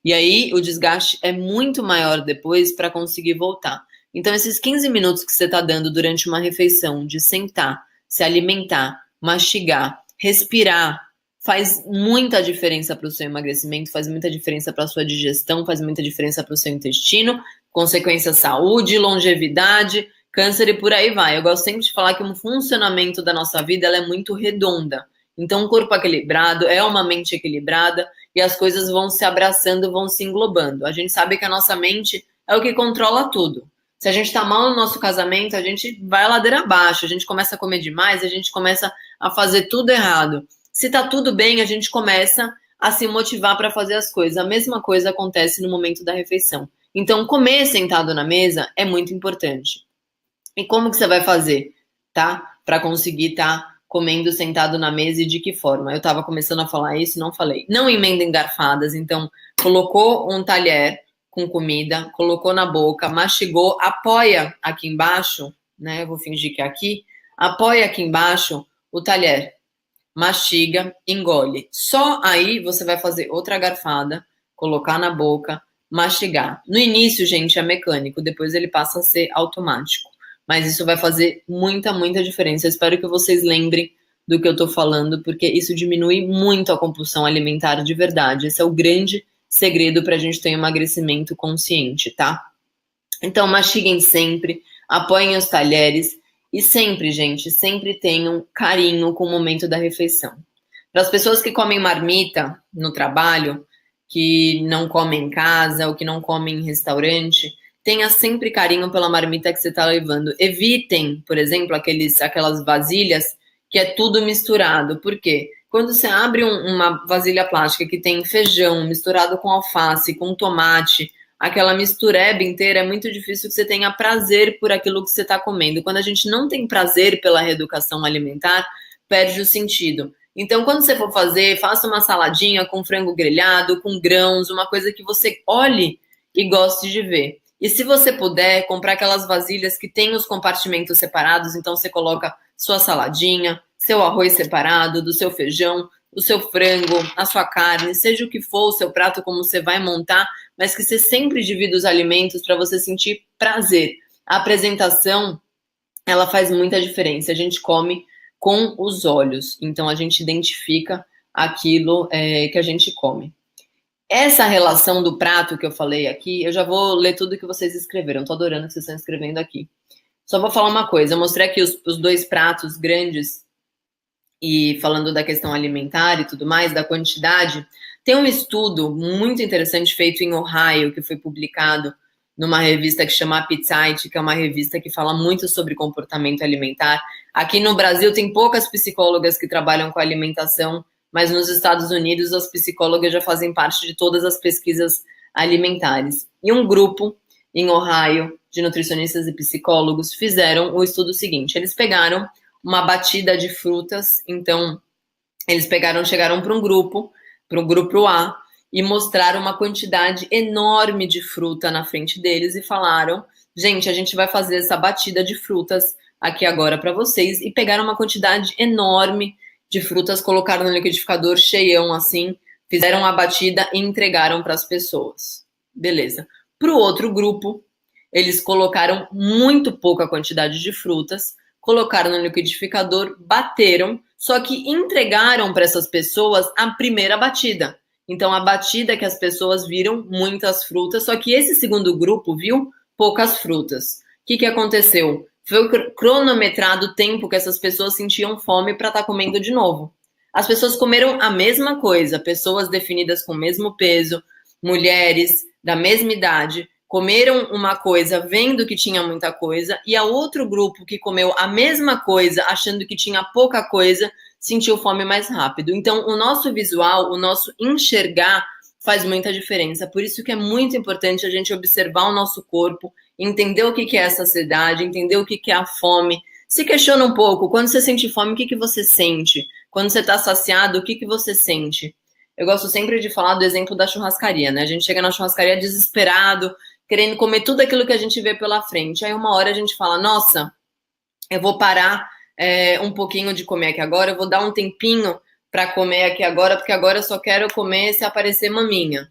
E aí o desgaste é muito maior depois para conseguir voltar. Então, esses 15 minutos que você está dando durante uma refeição, de sentar, se alimentar, mastigar, respirar, faz muita diferença para o seu emagrecimento, faz muita diferença para a sua digestão, faz muita diferença para o seu intestino, consequência saúde, longevidade, câncer e por aí vai. Eu gosto sempre de falar que o funcionamento da nossa vida ela é muito redonda. Então, um corpo equilibrado é uma mente equilibrada e as coisas vão se abraçando, vão se englobando. A gente sabe que a nossa mente é o que controla tudo. Se a gente tá mal no nosso casamento, a gente vai ladeira abaixo, a gente começa a comer demais, a gente começa a fazer tudo errado. Se tá tudo bem, a gente começa a se motivar para fazer as coisas. A mesma coisa acontece no momento da refeição. Então, comer sentado na mesa é muito importante. E como que você vai fazer, tá? Para conseguir estar comendo sentado na mesa e de que forma? Eu tava começando a falar isso, não falei. Não emendem garfadas, então colocou um talher com comida, colocou na boca, mastigou, apoia aqui embaixo, né? Eu vou fingir que é aqui. Apoia aqui embaixo o talher, mastiga, engole. Só aí você vai fazer outra garfada, colocar na boca, mastigar. No início, gente, é mecânico, depois ele passa a ser automático. Mas isso vai fazer muita, muita diferença. Eu espero que vocês lembrem do que eu tô falando, porque isso diminui muito a compulsão alimentar de verdade. Esse é o grande segredo para a gente ter um emagrecimento consciente, tá? Então, mastiguem sempre, apoiem os talheres e sempre, gente, sempre tenham carinho com o momento da refeição. Para as pessoas que comem marmita no trabalho, que não comem em casa ou que não comem em restaurante, tenha sempre carinho pela marmita que você está levando. Evitem, por exemplo, aquelas vasilhas que é tudo misturado. Por quê? Quando você abre uma vasilha plástica que tem feijão misturado com alface, com tomate, aquela mistureba inteira, é muito difícil que você tenha prazer por aquilo que você está comendo. Quando a gente não tem prazer pela reeducação alimentar, perde o sentido. Então, quando você for fazer, faça uma saladinha com frango grelhado, com grãos, uma coisa que você olhe e goste de ver. E se você puder, comprar aquelas vasilhas que tem os compartimentos separados, então você coloca sua saladinha, seu arroz separado, do seu feijão, do seu frango, a sua carne, seja o que for o seu prato, como você vai montar, mas que você sempre divida os alimentos para você sentir prazer. A apresentação, ela faz muita diferença. A gente come com os olhos, então a gente identifica aquilo que a gente come. essa relação do prato que eu falei aqui, eu já vou ler tudo que vocês escreveram. Tô adorando que vocês estão escrevendo aqui. Só vou falar uma coisa. Eu mostrei aqui os dois pratos grandes e falando da questão alimentar e tudo mais, da quantidade. Tem um estudo muito interessante feito em Ohio, que foi publicado numa revista que chama Appetite, que é uma revista que fala muito sobre comportamento alimentar. Aqui no Brasil tem poucas psicólogas que trabalham com alimentação, mas nos Estados Unidos as psicólogas já fazem parte de todas as pesquisas alimentares. E um grupo em Ohio de nutricionistas e psicólogos fizeram o estudo seguinte: eles pegaram uma batida de frutas, então eles chegaram para um grupo, para o grupo A, e mostraram uma quantidade enorme de fruta na frente deles e falaram: gente, a gente vai fazer essa batida de frutas aqui agora para vocês, e pegaram uma quantidade enorme de frutas, colocaram no liquidificador cheião assim, fizeram a batida e entregaram para as pessoas. Beleza. Para o outro grupo, eles colocaram muito pouca quantidade de frutas, colocaram no liquidificador, bateram, só que entregaram para essas pessoas a primeira batida. Então, a batida que as pessoas viram, muitas frutas, só que esse segundo grupo viu poucas frutas. O que aconteceu? Foi cronometrado o tempo que essas pessoas sentiam fome para estar comendo de novo. As pessoas comeram a mesma coisa, pessoas definidas com o mesmo peso, mulheres da mesma idade, comeram uma coisa vendo que tinha muita coisa, e a outro grupo que comeu a mesma coisa achando que tinha pouca coisa, sentiu fome mais rápido. Então, o nosso visual, o nosso enxergar faz muita diferença. Por isso que é muito importante a gente observar o nosso corpo, entender o que é a saciedade, entender o que é a fome. Se questiona um pouco, quando você sente fome, o que você sente? Quando você está saciado, o que você sente? Eu gosto sempre de falar do exemplo da churrascaria, né? A gente chega na churrascaria desesperado, querendo comer tudo aquilo que a gente vê pela frente. Aí uma hora a gente fala: nossa, eu vou parar um pouquinho de comer aqui agora, eu vou dar um tempinho para comer aqui agora, porque agora eu só quero comer se aparecer maminha.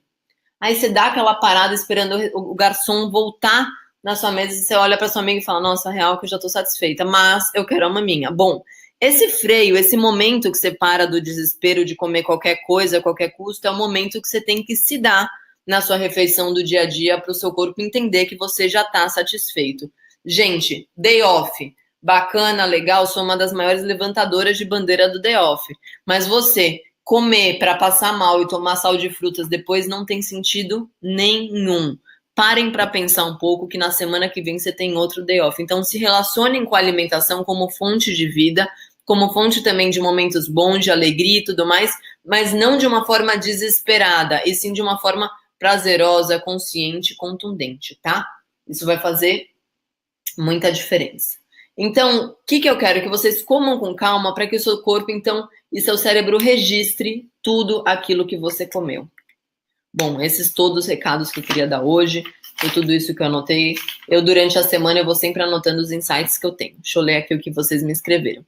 Aí você dá aquela parada esperando o garçom voltar na sua mesa e você olha para sua amiga e fala: nossa, real que eu já tô satisfeita, mas eu quero a maminha. Bom, esse freio, esse momento que você para do desespero de comer qualquer coisa a qualquer custo, é o momento que você tem que se dar na sua refeição do dia a dia para o seu corpo entender que você já está satisfeito. Gente, day off, bacana, legal, sou uma das maiores levantadoras de bandeira do day off, mas você comer para passar mal e tomar sal de frutas depois não tem sentido nenhum. Parem para pensar um pouco que na semana que vem você tem outro day off. Então se relacionem com a alimentação como fonte de vida, como fonte também de momentos bons, de alegria e tudo mais, mas não de uma forma desesperada, e sim de uma forma prazerosa, consciente, contundente, tá? Isso vai fazer muita diferença. Então, o que eu quero? Que vocês comam com calma para que o seu corpo, então, e seu cérebro registre tudo aquilo que você comeu. Bom, esses todos os recados que eu queria dar hoje, foi tudo isso que eu anotei. Eu, durante a semana, eu vou sempre anotando os insights que eu tenho. Deixa eu ler aqui o que vocês me escreveram.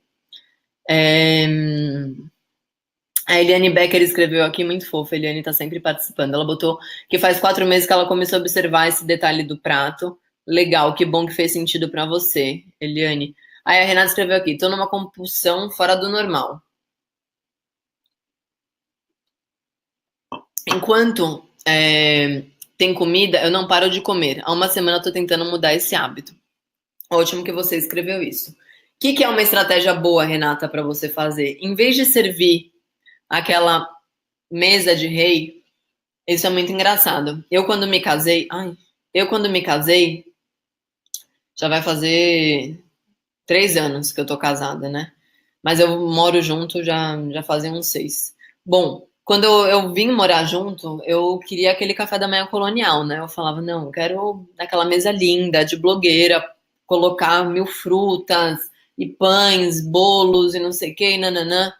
A Eliane Becker escreveu aqui, muito fofa, a Eliane tá sempre participando. Ela botou que faz 4 meses que ela começou a observar esse detalhe do prato. Legal, que bom que fez sentido pra você, Eliane. Aí a Renata escreveu aqui: tô numa compulsão fora do normal. Enquanto tem comida, eu não paro de comer. Há uma semana eu tô tentando mudar esse hábito. Ótimo que você escreveu isso. O que é uma estratégia boa, Renata, para você fazer? Em vez de servir aquela mesa de rei, isso é muito engraçado. Eu quando me casei, já vai fazer 3 anos que eu tô casada, né? Mas eu moro junto já fazem uns 6. Bom, quando eu vim morar junto, eu queria aquele café da manhã colonial, né? Eu falava: não, eu quero aquela mesa linda, de blogueira, colocar 1000 frutas e pães, bolos e não sei o que, nananã.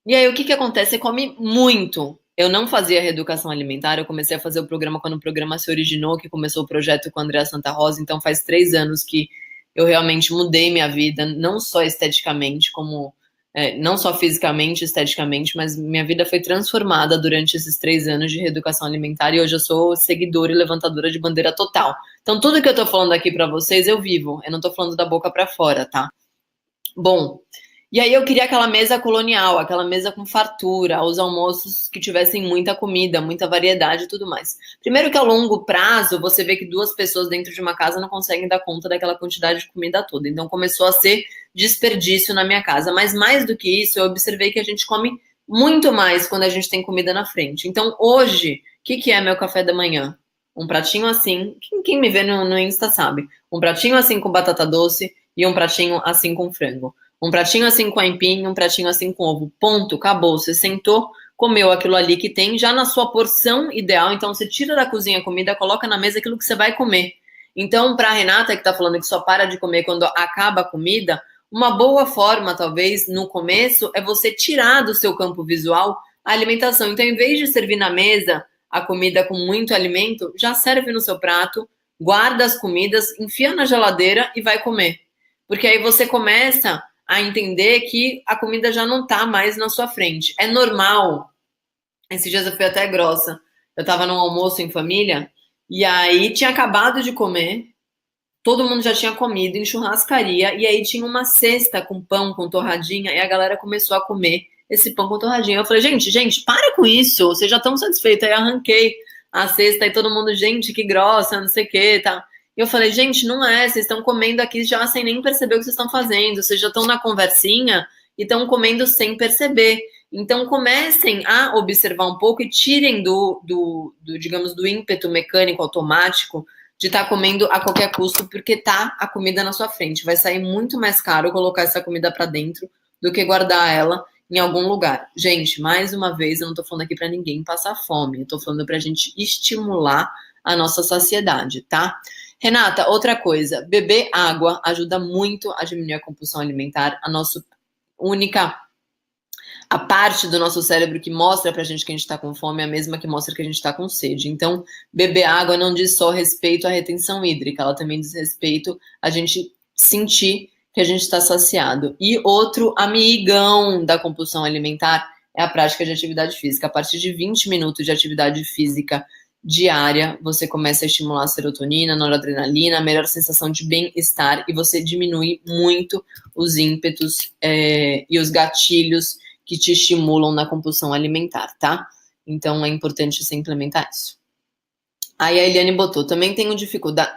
E aí, o que acontece? Você come muito. Eu não fazia reeducação alimentar, eu comecei a fazer o programa quando o programa se originou, que começou o projeto com a Andrea Santa Rosa, então faz 3 anos que eu realmente mudei minha vida, não só esteticamente, como não só fisicamente, esteticamente, mas minha vida foi transformada durante esses 3 anos de reeducação alimentar, e hoje eu sou seguidora e levantadora de bandeira total. Então, tudo que eu tô falando aqui pra vocês, eu vivo, eu não tô falando da boca pra fora, tá? Bom, E aí eu queria aquela mesa colonial, aquela mesa com fartura, os almoços que tivessem muita comida, muita variedade e tudo mais. Primeiro que a longo prazo, você vê que 2 pessoas dentro de uma casa não conseguem dar conta daquela quantidade de comida toda. Então começou a ser desperdício na minha casa. Mas mais do que isso, eu observei que a gente come muito mais quando a gente tem comida na frente. Então hoje, o que é meu café da manhã? Um pratinho assim, quem me vê no Insta sabe. Um pratinho assim com batata doce e um pratinho assim com frango. Um pratinho assim com aipim, um pratinho assim com ovo. Ponto, acabou. Você sentou, comeu aquilo ali que tem, já na sua porção ideal. Então, você tira da cozinha a comida, coloca na mesa aquilo que você vai comer. Então, para a Renata, que está falando que só para de comer quando acaba a comida, uma boa forma, talvez, no começo, é você tirar do seu campo visual a alimentação. Então, em vez de servir na mesa a comida com muito alimento, já serve no seu prato, guarda as comidas, enfia na geladeira e vai comer. Porque aí você começa a entender que a comida já não tá mais na sua frente. É normal. Esses dias eu fui até grossa. Eu tava num almoço em família e aí tinha acabado de comer, todo mundo já tinha comido em churrascaria e aí tinha uma cesta com pão, com torradinha e a galera começou a comer esse pão com torradinha. Eu falei, gente, para com isso, vocês já estão satisfeitos. Aí eu arranquei a cesta e todo mundo, gente, que grossa, não sei o que, tá? E eu falei, gente, não é, vocês estão comendo aqui já sem nem perceber o que vocês estão fazendo, vocês já estão na conversinha e estão comendo sem perceber. Então comecem a observar um pouco e tirem digamos, do ímpeto mecânico automático de estar comendo a qualquer custo porque tá a comida na sua frente. Vai sair muito mais caro colocar essa comida para dentro do que guardar ela em algum lugar. Gente, mais uma vez, eu não tô falando aqui para ninguém passar fome, eu tô falando pra gente estimular a nossa saciedade, tá? Renata, outra coisa, beber água ajuda muito a diminuir a compulsão alimentar. A parte do nosso cérebro que mostra pra gente que a gente tá com fome é a mesma que mostra que a gente tá com sede. Então, beber água não diz só respeito à retenção hídrica, ela também diz respeito a gente sentir que a gente está saciado. E outro amigão da compulsão alimentar é a prática de atividade física. A partir de 20 minutos de atividade física diária, você começa a estimular a serotonina, noradrenalina, a melhor sensação de bem-estar e você diminui muito os ímpetos e os gatilhos que te estimulam na compulsão alimentar, tá? Então é importante você implementar isso. Aí a Eliane botou, também tenho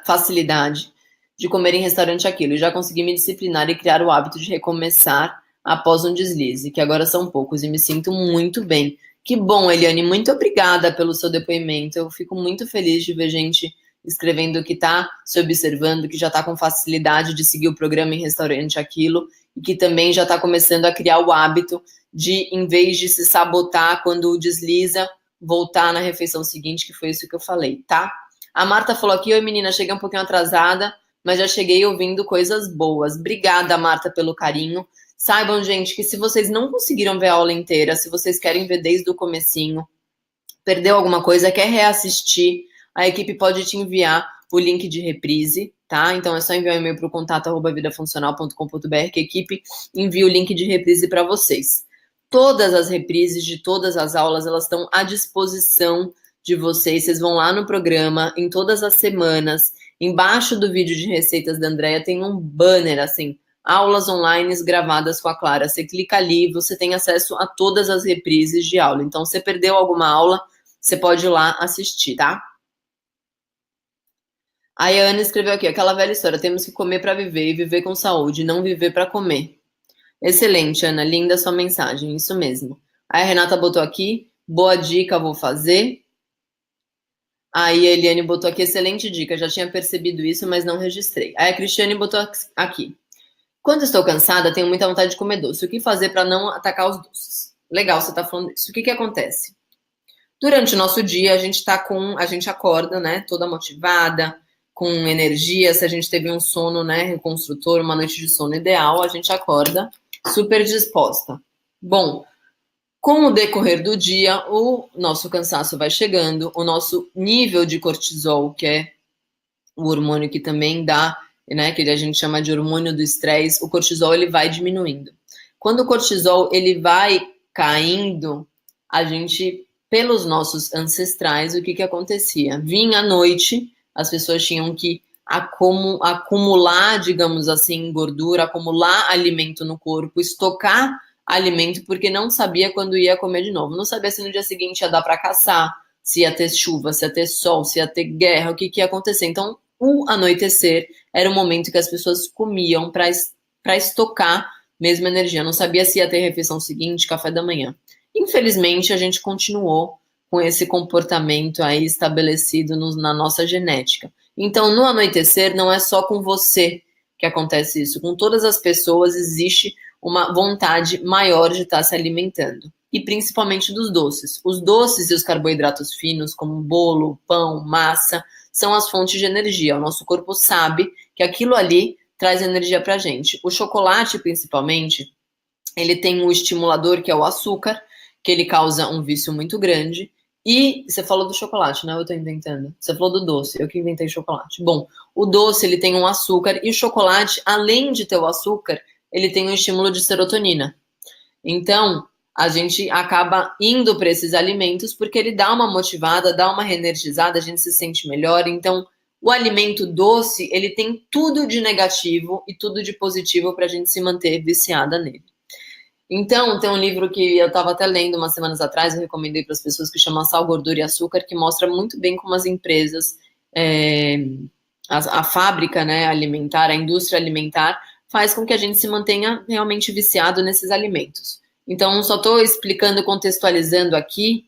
facilidade de comer em restaurante aquilo, e já consegui me disciplinar e criar o hábito de recomeçar após um deslize, que agora são poucos, e me sinto muito bem. Que bom, Eliane, muito obrigada pelo seu depoimento. Eu fico muito feliz de ver gente escrevendo que está se observando, que já está com facilidade de seguir o programa em restaurante aquilo, e que também já está começando a criar o hábito de, em vez de se sabotar quando desliza, voltar na refeição seguinte, que foi isso que eu falei, tá? A Marta falou aqui, oi menina, cheguei um pouquinho atrasada, mas já cheguei ouvindo coisas boas. Obrigada, Marta, pelo carinho. Saibam, gente, que se vocês não conseguiram ver a aula inteira, se vocês querem ver desde o comecinho, perdeu alguma coisa, quer reassistir, a equipe pode te enviar o link de reprise, tá? Então é só enviar um e-mail para o contato@vidafuncional.com.br que a equipe envia o link de reprise para vocês. Todas as reprises de todas as aulas, elas estão à disposição de vocês. Vocês vão lá no programa, em todas as semanas, embaixo do vídeo de receitas da Andrea tem um banner, assim, aulas online gravadas com a Clara. Você clica ali, você tem acesso a todas as reprises de aula. Então, se você perdeu alguma aula, você pode ir lá assistir, tá? Aí a Ana escreveu aqui, aquela velha história, temos que comer para viver e viver com saúde, não viver para comer. Excelente, Ana, linda sua mensagem, isso mesmo. Aí a Renata botou aqui, boa dica, vou fazer. Aí a Eliane botou aqui, excelente dica, já tinha percebido isso, mas não registrei. Aí a Cristiane botou aqui. Quando estou cansada, tenho muita vontade de comer doce. O que fazer para não atacar os doces? Legal, você tá falando isso. O que acontece? Durante o nosso dia, a gente acorda, né, toda motivada, com energia. Se a gente teve um sono, né, reconstrutor, uma noite de sono ideal, a gente acorda super disposta. Bom, com o decorrer do dia, o nosso cansaço vai chegando, o nosso nível de cortisol, que é o hormônio que também dá, né, que a gente chama de hormônio do estresse, o cortisol ele vai diminuindo. Quando o cortisol ele vai caindo, a gente, pelos nossos ancestrais, o que acontecia? Vinha à noite, as pessoas tinham que acumular, digamos assim, gordura, acumular alimento no corpo, estocar alimento, porque não sabia quando ia comer de novo. Não sabia se no dia seguinte ia dar para caçar, se ia ter chuva, se ia ter sol, se ia ter guerra, o que ia acontecer. Então, o anoitecer era o momento que as pessoas comiam para estocar mesmo energia. Não sabia se ia ter refeição seguinte, café da manhã. Infelizmente, a gente continuou com esse comportamento aí estabelecido na nossa genética. Então, no anoitecer, não é só com você que acontece isso. Com todas as pessoas existe uma vontade maior de estar se alimentando. E principalmente dos doces. Os doces e os carboidratos finos, como bolo, pão, massa, são as fontes de energia. O nosso corpo sabe que aquilo ali traz energia pra gente. O chocolate, principalmente, ele tem um estimulador, que é o açúcar, que ele causa um vício muito grande. E você falou do chocolate, né? Eu tô inventando. Você falou do doce, eu que inventei chocolate. Bom, o doce, ele tem um açúcar, e o chocolate, além de ter o açúcar, ele tem um estímulo de serotonina. Então, a gente acaba indo para esses alimentos porque ele dá uma motivada, dá uma reenergizada, a gente se sente melhor. Então, o alimento doce, ele tem tudo de negativo e tudo de positivo para a gente se manter viciada nele. Então, tem um livro que eu estava até lendo umas semanas atrás, eu recomendei para as pessoas, que chama Sal, Gordura e Açúcar, que mostra muito bem como as empresas, a fábrica, né, alimentar, a indústria alimentar, faz com que a gente se mantenha realmente viciado nesses alimentos. Então, só estou explicando, contextualizando aqui,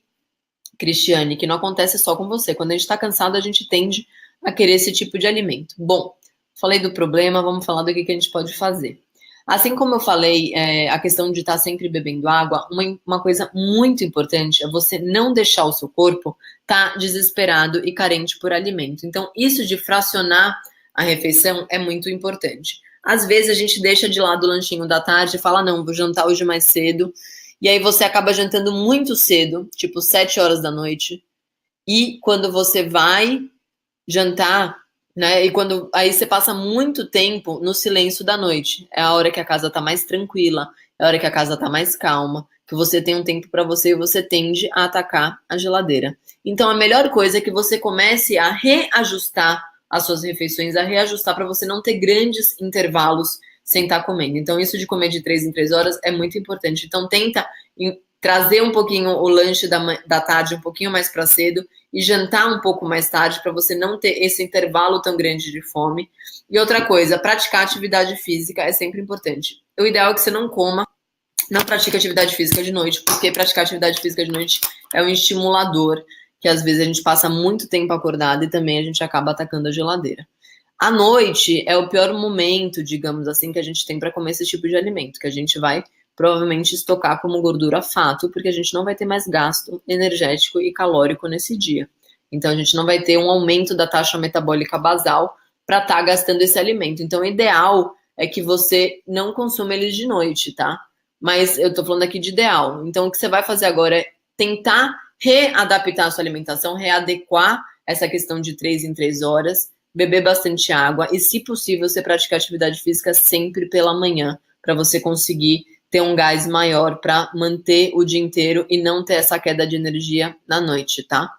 Cristiane, que não acontece só com você. Quando a gente está cansado, a gente tende a querer esse tipo de alimento. Bom, falei do problema, vamos falar do que a gente pode fazer. Assim como eu falei, a questão de estar sempre bebendo água, uma coisa muito importante é você não deixar o seu corpo estar desesperado e carente por alimento. Então, isso de fracionar a refeição é muito importante. Às vezes a gente deixa de lado o lanchinho da tarde e fala, não, vou jantar hoje mais cedo. E aí você acaba jantando muito cedo, tipo 7 horas da noite. E quando você vai jantar, né? E aí você passa muito tempo no silêncio da noite. É a hora que a casa tá mais tranquila, é a hora que a casa tá mais calma, que você tem um tempo para você e você tende a atacar a geladeira. Então a melhor coisa é que você comece a reajustar as suas refeições, a reajustar para você não ter grandes intervalos sem estar comendo. Então isso de comer de 3 em 3 horas é muito importante. Então tenta trazer um pouquinho o lanche da tarde um pouquinho mais para cedo e jantar um pouco mais tarde para você não ter esse intervalo tão grande de fome. E outra coisa, praticar atividade física é sempre importante. O ideal é que você não pratique atividade física de noite, porque praticar atividade física de noite é um estimulador, que às vezes a gente passa muito tempo acordado e também a gente acaba atacando a geladeira. À noite é o pior momento, digamos assim, que a gente tem para comer esse tipo de alimento, que a gente vai provavelmente estocar como gordura fato, porque a gente não vai ter mais gasto energético e calórico nesse dia. Então a gente não vai ter um aumento da taxa metabólica basal para estar gastando esse alimento. Então o ideal é que você não consuma eles de noite, tá? Mas eu tô falando aqui de ideal. Então o que você vai fazer agora é tentar readaptar a sua alimentação, readequar essa questão de 3 em 3 horas, beber bastante água e, se possível, você praticar atividade física sempre pela manhã, para você conseguir ter um gás maior para manter o dia inteiro e não ter essa queda de energia na noite, tá?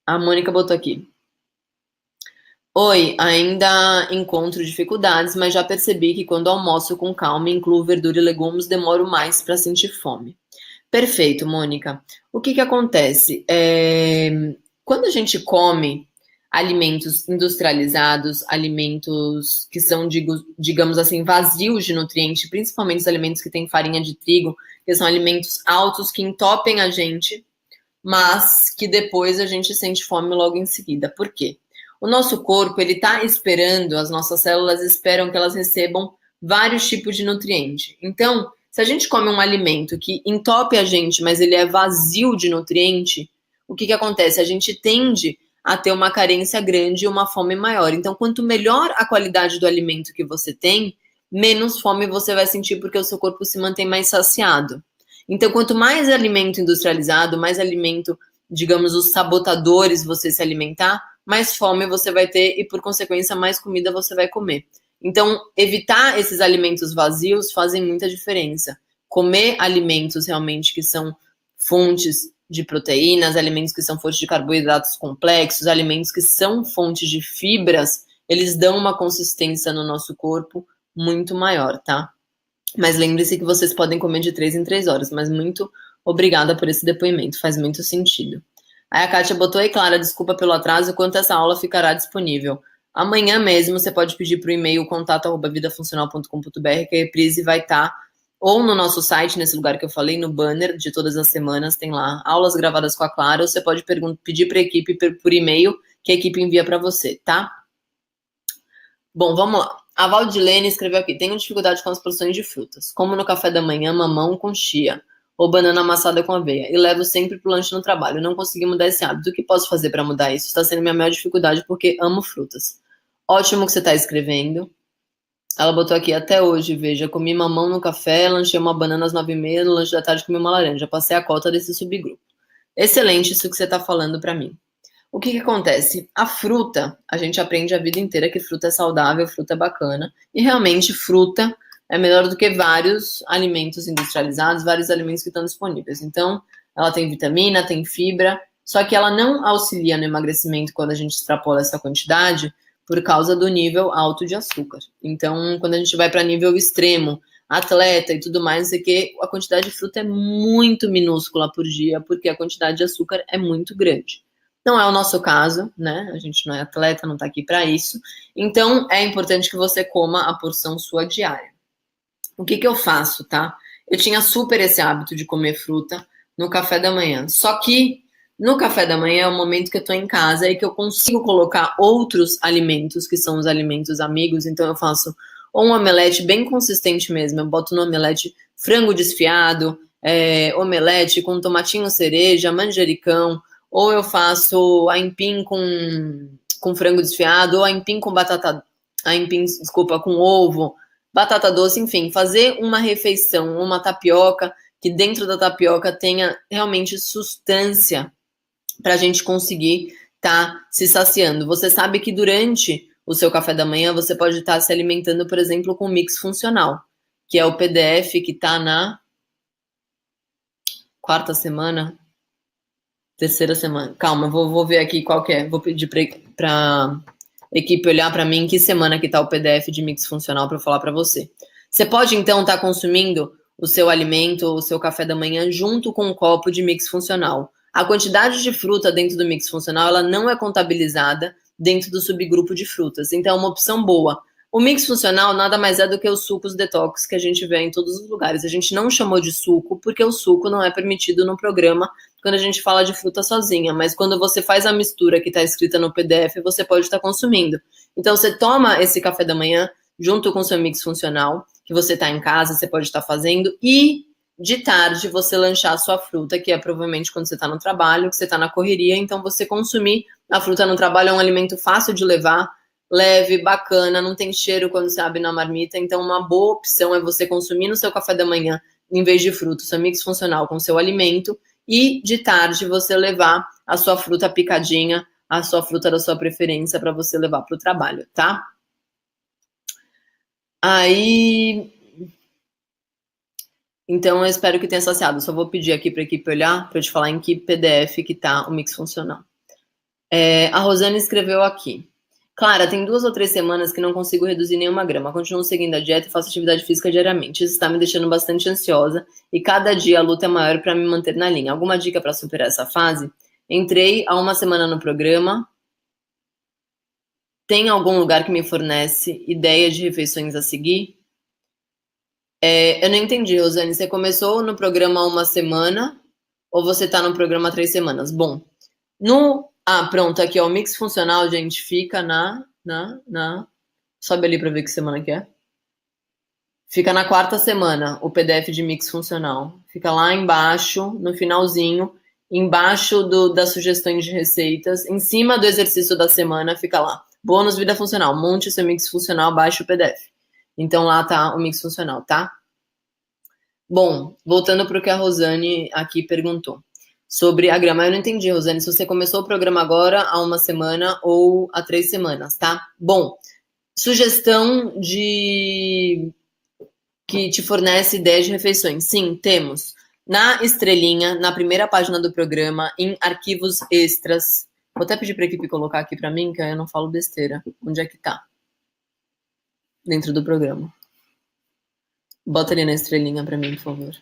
A Mônica botou aqui. Oi, ainda encontro dificuldades, mas já percebi que quando almoço com calma, incluo verdura e legumes, demoro mais para sentir fome. Perfeito, Mônica. O que acontece? Quando a gente come alimentos industrializados, alimentos que são, digamos assim, vazios de nutrientes, principalmente os alimentos que têm farinha de trigo, que são alimentos altos que entopem a gente, mas que depois a gente sente fome logo em seguida. Por quê? O nosso corpo, ele está esperando, as nossas células esperam que elas recebam vários tipos de nutriente. Então, se a gente come um alimento que entope a gente, mas ele é vazio de nutriente, o que acontece? A gente tende a ter uma carência grande e uma fome maior. Então, quanto melhor a qualidade do alimento que você tem, menos fome você vai sentir, porque o seu corpo se mantém mais saciado. Então, quanto mais alimento industrializado, mais alimento, digamos, os sabotadores você se alimentar, mais fome você vai ter e, por consequência, mais comida você vai comer. Então, evitar esses alimentos vazios fazem muita diferença. Comer alimentos realmente que são fontes de proteínas, alimentos que são fontes de carboidratos complexos, alimentos que são fontes de fibras, eles dão uma consistência no nosso corpo muito maior, tá? Mas lembre-se que vocês podem comer de 3 em 3 horas, mas muito obrigada por esse depoimento, faz muito sentido. Aí a Kátia botou aí, Clara, desculpa pelo atraso, quanto essa aula ficará disponível? Amanhã mesmo você pode pedir para o e-mail contato@vidafuncional.com.br, que a reprise vai estar ou no nosso site, nesse lugar que eu falei, no banner de todas as semanas, tem lá aulas gravadas com a Clara, ou você pode pedir para a equipe por e-mail, que a equipe envia para você, tá? Bom, vamos lá. A Valdilene escreveu aqui, tenho dificuldade com as porções de frutas, como no café da manhã, mamão com chia, ou banana amassada com aveia, e levo sempre pro lanche no trabalho. Não consegui mudar esse hábito. O que posso fazer para mudar isso? Está sendo minha maior dificuldade, porque amo frutas. Ótimo que você está escrevendo. Ela botou aqui, até hoje, veja, comi mamão no café, lanchei uma banana às 9h30, no lanche da tarde comi uma laranja. Passei a cota desse subgrupo. Excelente isso que você está falando para mim. O que acontece? A fruta, a gente aprende a vida inteira que fruta é saudável, fruta é bacana. E realmente fruta é melhor do que vários alimentos industrializados, vários alimentos que estão disponíveis. Então, ela tem vitamina, tem fibra, só que ela não auxilia no emagrecimento quando a gente extrapola essa quantidade por causa do nível alto de açúcar. Então, quando a gente vai para nível extremo, atleta e tudo mais, não sei o que, a quantidade de fruta é muito minúscula por dia, porque a quantidade de açúcar é muito grande. Não é o nosso caso, né? A gente não é atleta, não tá aqui para isso. Então, é importante que você coma a porção sua diária. O que eu faço, tá? Eu tinha super esse hábito de comer fruta no café da manhã. Só que no café da manhã é o momento que eu tô em casa e que eu consigo colocar outros alimentos, que são os alimentos amigos. Então, eu faço ou um omelete bem consistente mesmo. Eu boto no omelete frango desfiado, omelete com tomatinho cereja, manjericão, ou eu faço aipim com frango desfiado, ou aipim com com ovo, batata doce, enfim, fazer uma refeição, uma tapioca, que dentro da tapioca tenha realmente sustância para a gente conseguir estar se saciando. Você sabe que durante o seu café da manhã você pode estar se alimentando, por exemplo, com mix funcional, que é o PDF que está na 4ª semana, 3ª semana. Calma, vou ver aqui qual que é. Vou pedir para equipe olhar para mim em que semana que está o PDF de mix funcional para eu falar para você. Você pode, então, estar consumindo o seu alimento, o seu café da manhã, junto com um copo de mix funcional. A quantidade de fruta dentro do mix funcional, ela não é contabilizada dentro do subgrupo de frutas. Então, é uma opção boa. O mix funcional nada mais é do que os sucos detox que a gente vê em todos os lugares. A gente não chamou de suco porque o suco não é permitido no programa quando a gente fala de fruta sozinha, mas quando você faz a mistura que está escrita no PDF, você pode estar consumindo. Então, você toma esse café da manhã junto com o seu mix funcional, que você está em casa, você pode estar fazendo, e de tarde você lanchar a sua fruta, que é provavelmente quando você está no trabalho, que você está na correria, então você consumir a fruta no trabalho é um alimento fácil de levar, leve, bacana, não tem cheiro quando você abre na marmita, então uma boa opção é você consumir no seu café da manhã, em vez de fruta, o seu mix funcional com o seu alimento, e de tarde você levar a sua fruta picadinha, a sua fruta da sua preferência para você levar para o trabalho, tá? Aí, então eu espero que tenha saciado. Só vou pedir aqui para a equipe olhar para eu te falar em que PDF que tá o mix funcional. A Rosane escreveu aqui. Clara, tem 2 ou 3 semanas que não consigo reduzir nenhuma grama. Continuo seguindo a dieta e faço atividade física diariamente. Isso está me deixando bastante ansiosa e cada dia a luta é maior para me manter na linha. Alguma dica para superar essa fase? Entrei há 1 semana no programa. Tem algum lugar que me fornece ideia de refeições a seguir? Eu não entendi, Rosane. Você começou no programa há 1 semana ou você está no programa há 3 semanas? Bom, pronto, aqui ó, o mix funcional, gente, fica sobe ali para ver que semana que é. Fica na 4ª semana, o PDF de mix funcional. Fica lá embaixo, no finalzinho, embaixo das sugestões de receitas, em cima do exercício da semana, fica lá. Bônus Vida Funcional, monte seu mix funcional, baixe o PDF. Então lá tá o mix funcional, tá? Bom, voltando para o que a Rosane aqui perguntou. Sobre a grama, eu não entendi, Rosane, se você começou o programa agora há 1 semana ou há 3 semanas, tá? Bom, sugestão que te fornece ideias de refeições. Sim, temos. na estrelinha, na primeira página do programa, em arquivos extras. Vou até pedir para a equipe colocar aqui para mim, que aí eu não falo besteira. Onde é que tá? Dentro do programa. Bota ali na estrelinha para mim, por favor.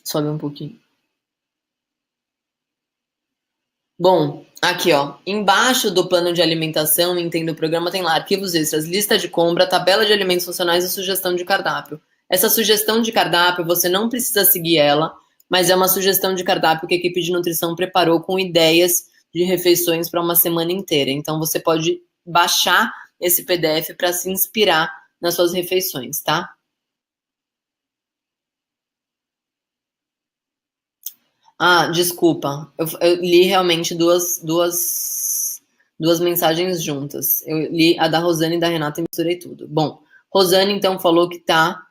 Sobe um pouquinho. Bom, aqui ó, embaixo do plano de alimentação, entendo o programa, tem lá arquivos extras, lista de compra, tabela de alimentos funcionais e sugestão de cardápio. Essa sugestão de cardápio, você não precisa seguir ela, mas é uma sugestão de cardápio que a equipe de nutrição preparou com ideias de refeições para uma semana inteira. Então você pode baixar esse PDF para se inspirar nas suas refeições, tá? Ah, desculpa. Eu li realmente duas mensagens juntas. Eu li a da Rosane e da Renata e misturei tudo. Bom, Rosane então falou que tá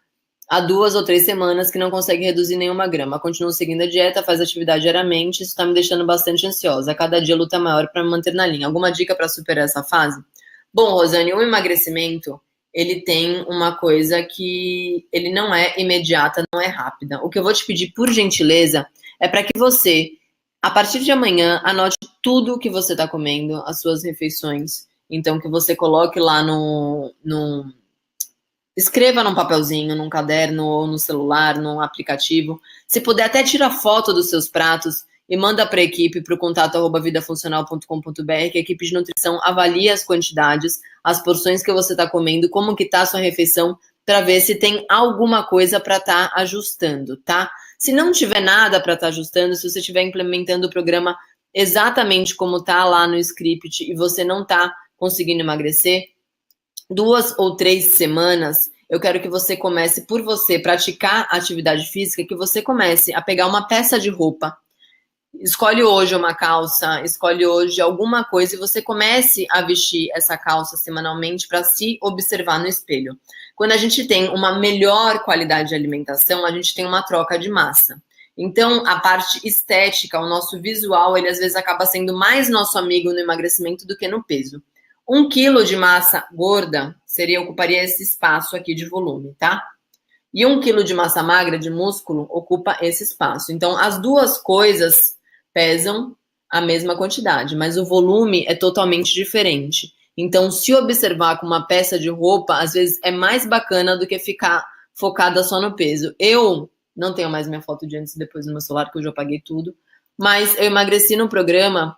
há 2 ou 3 semanas que não consegue reduzir nenhuma grama. Continua seguindo a dieta, faz atividade diariamente. Isso tá me deixando bastante ansiosa. A cada dia luta maior para me manter na linha. Alguma dica para superar essa fase? Bom, Rosane, o emagrecimento, ele tem uma coisa que ele não é imediata, não é rápida. O que eu vou te pedir, por gentileza, é para que você, a partir de amanhã, anote tudo o que você está comendo, as suas refeições. Então, que você coloque lá escreva num papelzinho, num caderno ou no celular, num aplicativo. Se puder, até tira foto dos seus pratos e manda para a equipe, para o contato@vidafuncional.com.br, que a equipe de nutrição avalia as quantidades, as porções que você está comendo, como que está a sua refeição, para ver se tem alguma coisa para estar ajustando, tá? Se não tiver nada para estar ajustando, se você estiver implementando o programa exatamente como está lá no script e você não está conseguindo emagrecer, 2 ou 3 semanas, eu quero que você comece, por você praticar atividade física, que você comece a pegar uma peça de roupa. Escolhe hoje uma calça, escolhe hoje alguma coisa e você comece a vestir essa calça semanalmente para se observar no espelho. Quando a gente tem uma melhor qualidade de alimentação, a gente tem uma troca de massa. Então, a parte estética, o nosso visual, ele às vezes acaba sendo mais nosso amigo no emagrecimento do que no peso. 1 quilo de massa gorda ocuparia esse espaço aqui de volume, tá? E 1 quilo de massa magra, de músculo, ocupa esse espaço. Então, as duas coisas pesam a mesma quantidade, mas o volume é totalmente diferente. Então, se observar com uma peça de roupa, às vezes é mais bacana do que ficar focada só no peso. Eu não tenho mais minha foto de antes e depois no meu celular, que eu já apaguei tudo, mas eu emagreci no programa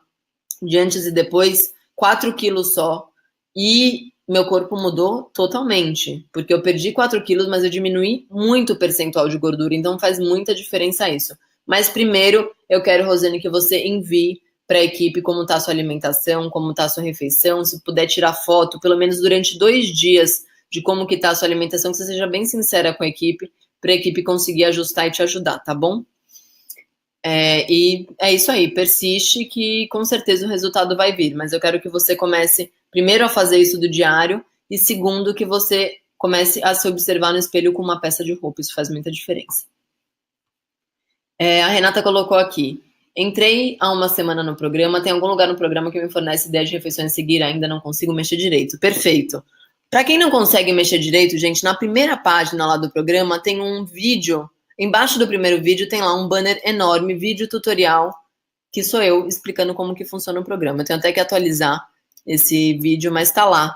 de antes e depois 4 quilos só, e meu corpo mudou totalmente, porque eu perdi 4 quilos, mas eu diminuí muito o percentual de gordura, então faz muita diferença isso. Mas primeiro, eu quero, Rosane, que você envie para a equipe como está a sua alimentação, como está a sua refeição, se puder tirar foto, pelo menos durante 2 dias, de como que está a sua alimentação, que você seja bem sincera com a equipe, para a equipe conseguir ajustar e te ajudar, tá bom? E é isso aí, persiste que com certeza o resultado vai vir, mas eu quero que você comece primeiro a fazer isso do diário e segundo que você comece a se observar no espelho com uma peça de roupa, isso faz muita diferença. A Renata colocou aqui, entrei há uma semana no programa, tem algum lugar no programa que me fornece ideia de refeições a seguir, ainda não consigo mexer direito. Perfeito. Para quem não consegue mexer direito, gente, na primeira página lá do programa tem um vídeo. Embaixo do primeiro vídeo tem lá um banner enorme, vídeo tutorial, que sou eu explicando como que funciona o programa. Eu tenho até que atualizar esse vídeo, mas tá lá.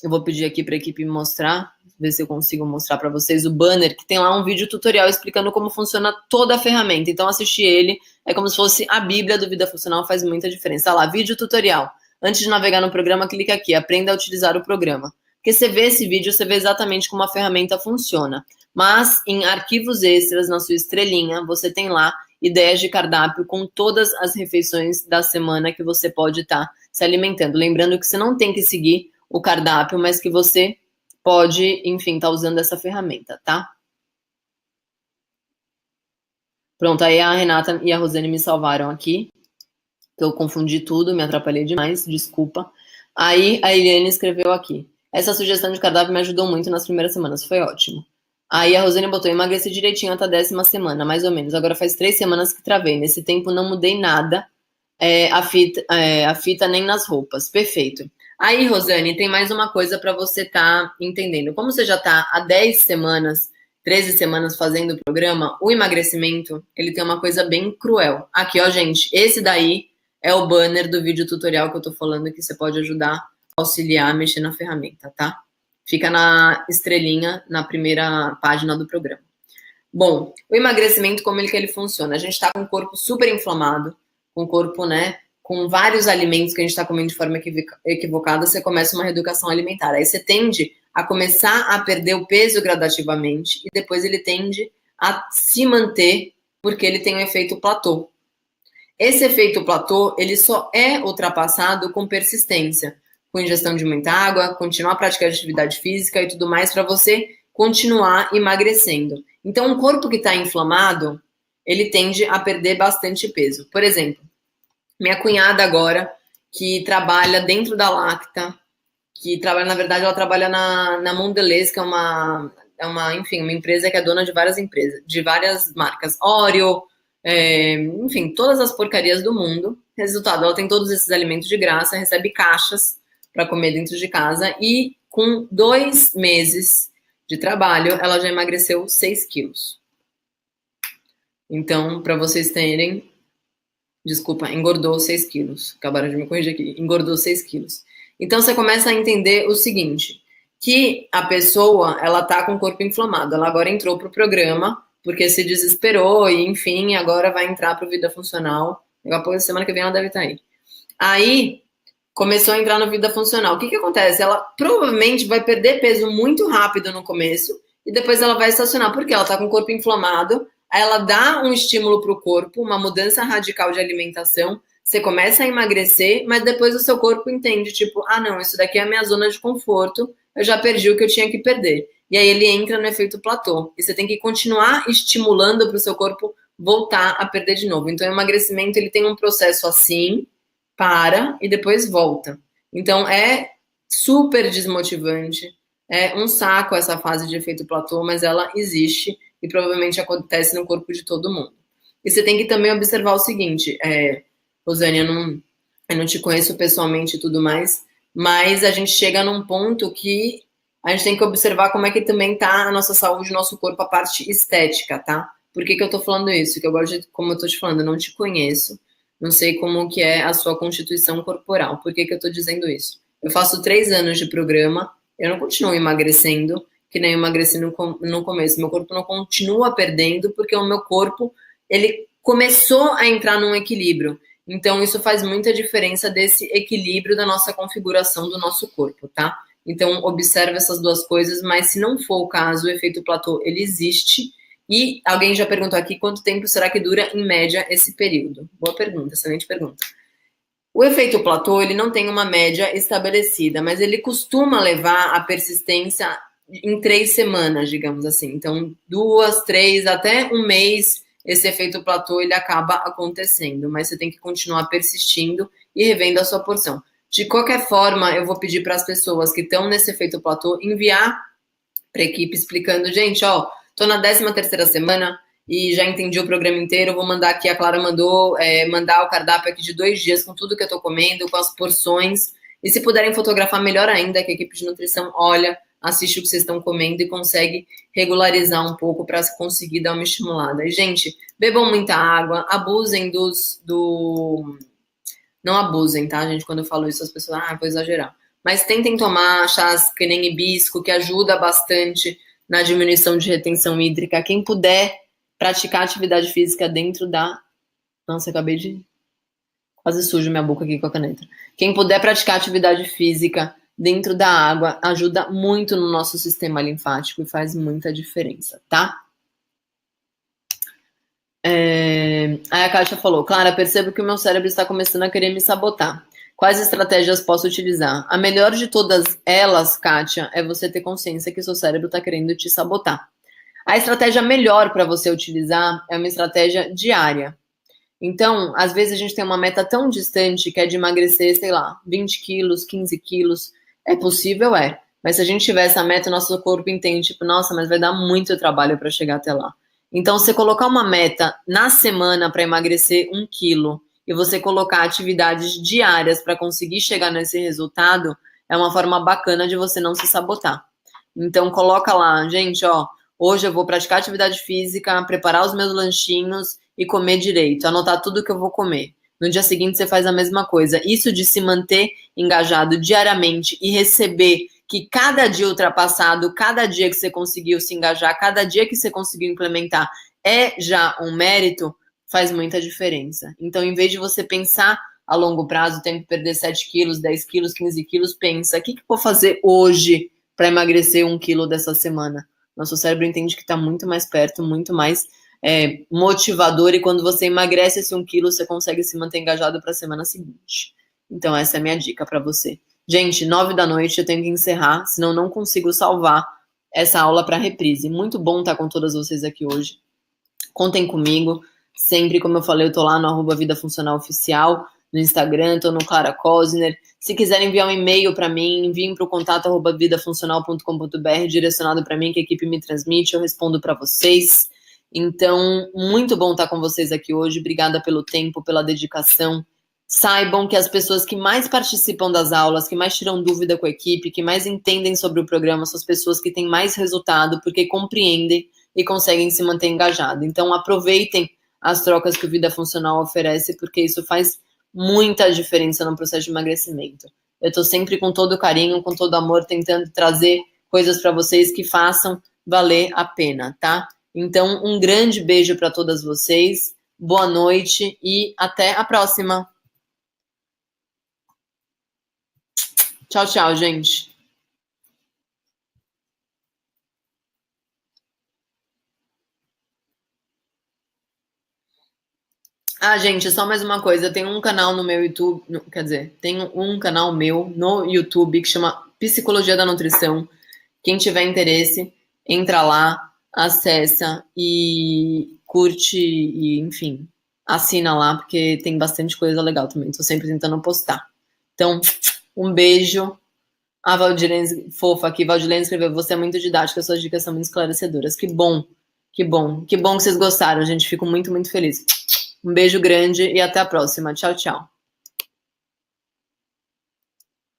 Eu vou pedir aqui para a equipe me mostrar, ver se eu consigo mostrar para vocês o banner, que tem lá um vídeo tutorial explicando como funciona toda a ferramenta. Então assistir ele é como se fosse a Bíblia do Vida Funcional, faz muita diferença. Tá lá, vídeo tutorial. Antes de navegar no programa, clique aqui, aprenda a utilizar o programa. Porque você vê esse vídeo, você vê exatamente como a ferramenta funciona. Mas em arquivos extras, na sua estrelinha, você tem lá ideias de cardápio com todas as refeições da semana que você pode estar se alimentando. Lembrando que você não tem que seguir o cardápio, mas que você pode, enfim, estar usando essa ferramenta, tá? Pronto, aí a Renata e a Rosane me salvaram aqui. Eu confundi tudo, me atrapalhei demais, desculpa. Aí a Eliane escreveu aqui. Essa sugestão de cardápio me ajudou muito nas primeiras semanas, foi ótimo. Aí a Rosane botou, emagreci direitinho até a 10ª semana, mais ou menos. Agora faz 3 semanas que travei. Nesse tempo não mudei nada, a fita nem nas roupas. Perfeito. Aí, Rosane, tem mais uma coisa para você estar entendendo. Como você já está há 10 semanas 13 semanas fazendo o programa, o emagrecimento, ele tem uma coisa bem cruel. Aqui, ó, gente, esse daí é o banner do vídeo tutorial que eu tô falando, que você pode ajudar, auxiliar a mexer na ferramenta, tá? Fica na estrelinha, na primeira página do programa. Bom, o emagrecimento, como que ele funciona? A gente tá com o corpo super inflamado, com o corpo, né, com vários alimentos que a gente tá comendo de forma equivocada, você começa uma reeducação alimentar. Aí você tende a começar a perder o peso gradativamente e depois ele tende a se manter porque ele tem um efeito platô. Esse efeito platô, ele só é ultrapassado com persistência, com ingestão de muita água, continuar a praticar atividade física e tudo mais para você continuar emagrecendo. Então, um corpo que está inflamado, ele tende a perder bastante peso. Por exemplo, minha cunhada agora, que trabalha dentro da Lacta, que trabalha, na verdade, ela trabalha na Mondelez, que é uma empresa que é dona de várias empresas, de várias marcas. Oreo, enfim, todas as porcarias do mundo. Resultado, ela tem todos esses alimentos de graça, recebe caixas para comer dentro de casa e com 2 meses de trabalho, ela já emagreceu 6 quilos. Então, para vocês terem... Desculpa, engordou 6 quilos. Acabaram de me corrigir aqui. Engordou 6 quilos. Então, você começa a entender o seguinte, que a pessoa, ela tá com o corpo inflamado. Ela agora entrou pro programa, porque se desesperou e, enfim, agora vai entrar pro Vida Funcional. Daqui a pouco, semana que vem, ela deve estar aí. Aí, começou a entrar no Vida Funcional. O que acontece? Ela provavelmente vai perder peso muito rápido no começo e depois ela vai estacionar, porque ela tá com o corpo inflamado. Aí ela dá um estímulo para o corpo, uma mudança radical de alimentação, você começa a emagrecer, mas depois o seu corpo entende, tipo, ah não, isso daqui é a minha zona de conforto, eu já perdi o que eu tinha que perder. E aí ele entra no efeito platô, e você tem que continuar estimulando para o seu corpo voltar a perder de novo. Então o emagrecimento, ele tem um processo assim, para, e depois volta. Então é super desmotivante, é um saco essa fase de efeito platô, mas ela existe, e provavelmente acontece no corpo de todo mundo. E você tem que também observar o seguinte, Rosane, eu não te conheço pessoalmente e tudo mais, mas a gente chega num ponto que a gente tem que observar como é que também tá a nossa saúde, o nosso corpo, a parte estética, tá? Por que eu tô falando isso? Que eu gosto de, como eu tô te falando, eu não te conheço, não sei como que é a sua constituição corporal. Por que eu tô dizendo isso? Eu faço 3 anos de programa, eu não continuo emagrecendo, que nem eu emagreci no começo. Meu corpo não continua perdendo, porque o meu corpo, ele começou a entrar num equilíbrio. Então, isso faz muita diferença desse equilíbrio da nossa configuração do nosso corpo, tá? Então, observe essas duas coisas, mas se não for o caso, o efeito platô, ele existe. E alguém já perguntou aqui, quanto tempo será que dura, em média, esse período? Boa pergunta, excelente pergunta. O efeito platô, ele não tem uma média estabelecida, mas ele costuma levar a persistência em 3 semanas, digamos assim. Então, 2, 3, até 1 mês, esse efeito platô, ele acaba acontecendo. Mas você tem que continuar persistindo e revendo a sua porção. De qualquer forma, eu vou pedir para as pessoas que estão nesse efeito platô enviar para a equipe explicando, gente, ó, tô na 13ª semana e já entendi o programa inteiro, vou mandar aqui, a Clara mandou mandar o cardápio aqui de 2 dias com tudo que eu tô comendo, com as porções. E se puderem fotografar, melhor ainda, que a equipe de nutrição olha, assiste o que vocês estão comendo e consegue regularizar um pouco para conseguir dar uma estimulada. E, gente, bebam muita água, abusem Não abusem, tá, gente? Quando eu falo isso, as pessoas, vou exagerar. Mas tentem tomar chás que nem hibisco, que ajuda bastante na diminuição de retenção hídrica. Quem puder praticar atividade física dentro da... Nossa, acabei de... Quase sujo minha boca aqui com a caneta. Quem puder praticar atividade física dentro da água ajuda muito no nosso sistema linfático e faz muita diferença, tá? Aí a Kátia falou, Clara, percebo que o meu cérebro está começando a querer me sabotar. Quais estratégias posso utilizar? A melhor de todas elas, Kátia, é você ter consciência que seu cérebro está querendo te sabotar. A estratégia melhor para você utilizar é uma estratégia diária. Então, às vezes a gente tem uma meta tão distante que é de emagrecer, sei lá, 20 quilos, 15 quilos. É possível? É. Mas se a gente tiver essa meta, o nosso corpo entende, tipo, nossa, mas vai dar muito trabalho para chegar até lá. Então, você colocar uma meta na semana para emagrecer 1 quilo e você colocar atividades diárias para conseguir chegar nesse resultado, é uma forma bacana de você não se sabotar. Então, coloca lá, gente, ó, hoje eu vou praticar atividade física, preparar os meus lanchinhos e comer direito, anotar tudo que eu vou comer. No dia seguinte você faz a mesma coisa. Isso de se manter engajado diariamente e receber que cada dia ultrapassado, cada dia que você conseguiu se engajar, cada dia que você conseguiu implementar é já um mérito, faz muita diferença. Então, em vez de você pensar a longo prazo, tenho que perder 7 quilos, 10 quilos, 15 quilos, pensa, o que eu vou fazer hoje para emagrecer 1 quilo dessa semana? Nosso cérebro entende que está muito mais perto, muito mais motivador, e quando você emagrece esse 1 quilo, você consegue se manter engajado para a semana seguinte. Então, essa é a minha dica para você. Gente, 9 da noite eu tenho que encerrar, senão não consigo salvar essa aula para reprise. Muito bom estar com todas vocês aqui hoje. Contem comigo. Sempre, como eu falei, eu tô lá no @Vida Funcional Oficial, no Instagram, tô no Clara Cosner. Se quiserem enviar um e-mail para mim, enviem para o contato @vidafuncional.com.br, direcionado para mim, que a equipe me transmite, eu respondo para vocês. Então, muito bom estar com vocês aqui hoje. Obrigada pelo tempo, pela dedicação. Saibam que as pessoas que mais participam das aulas, que mais tiram dúvida com a equipe, que mais entendem sobre o programa, são as pessoas que têm mais resultado, porque compreendem e conseguem se manter engajados. Então, aproveitem as trocas que o Vida Funcional oferece, porque isso faz muita diferença no processo de emagrecimento. Eu estou sempre com todo carinho, com todo amor, tentando trazer coisas para vocês que façam valer a pena, tá? Então, um grande beijo para todas vocês, boa noite e até a próxima. Tchau, tchau, gente. Ah, gente, só mais uma coisa. Tem um canal no meu YouTube, quer dizer, tem um canal meu no YouTube que chama Psicologia da Nutrição. Quem tiver interesse, entra lá, acessa e curte e, enfim, assina lá, porque tem bastante coisa legal também. Estou sempre tentando postar. Então, um beijo. A Valdilene, fofa aqui, Valdilene escreveu: você é muito didática, suas dicas são muito esclarecedoras. Que bom, que bom, que bom que vocês gostaram, gente. Fico muito, muito feliz. Um beijo grande e até a próxima. Tchau, tchau.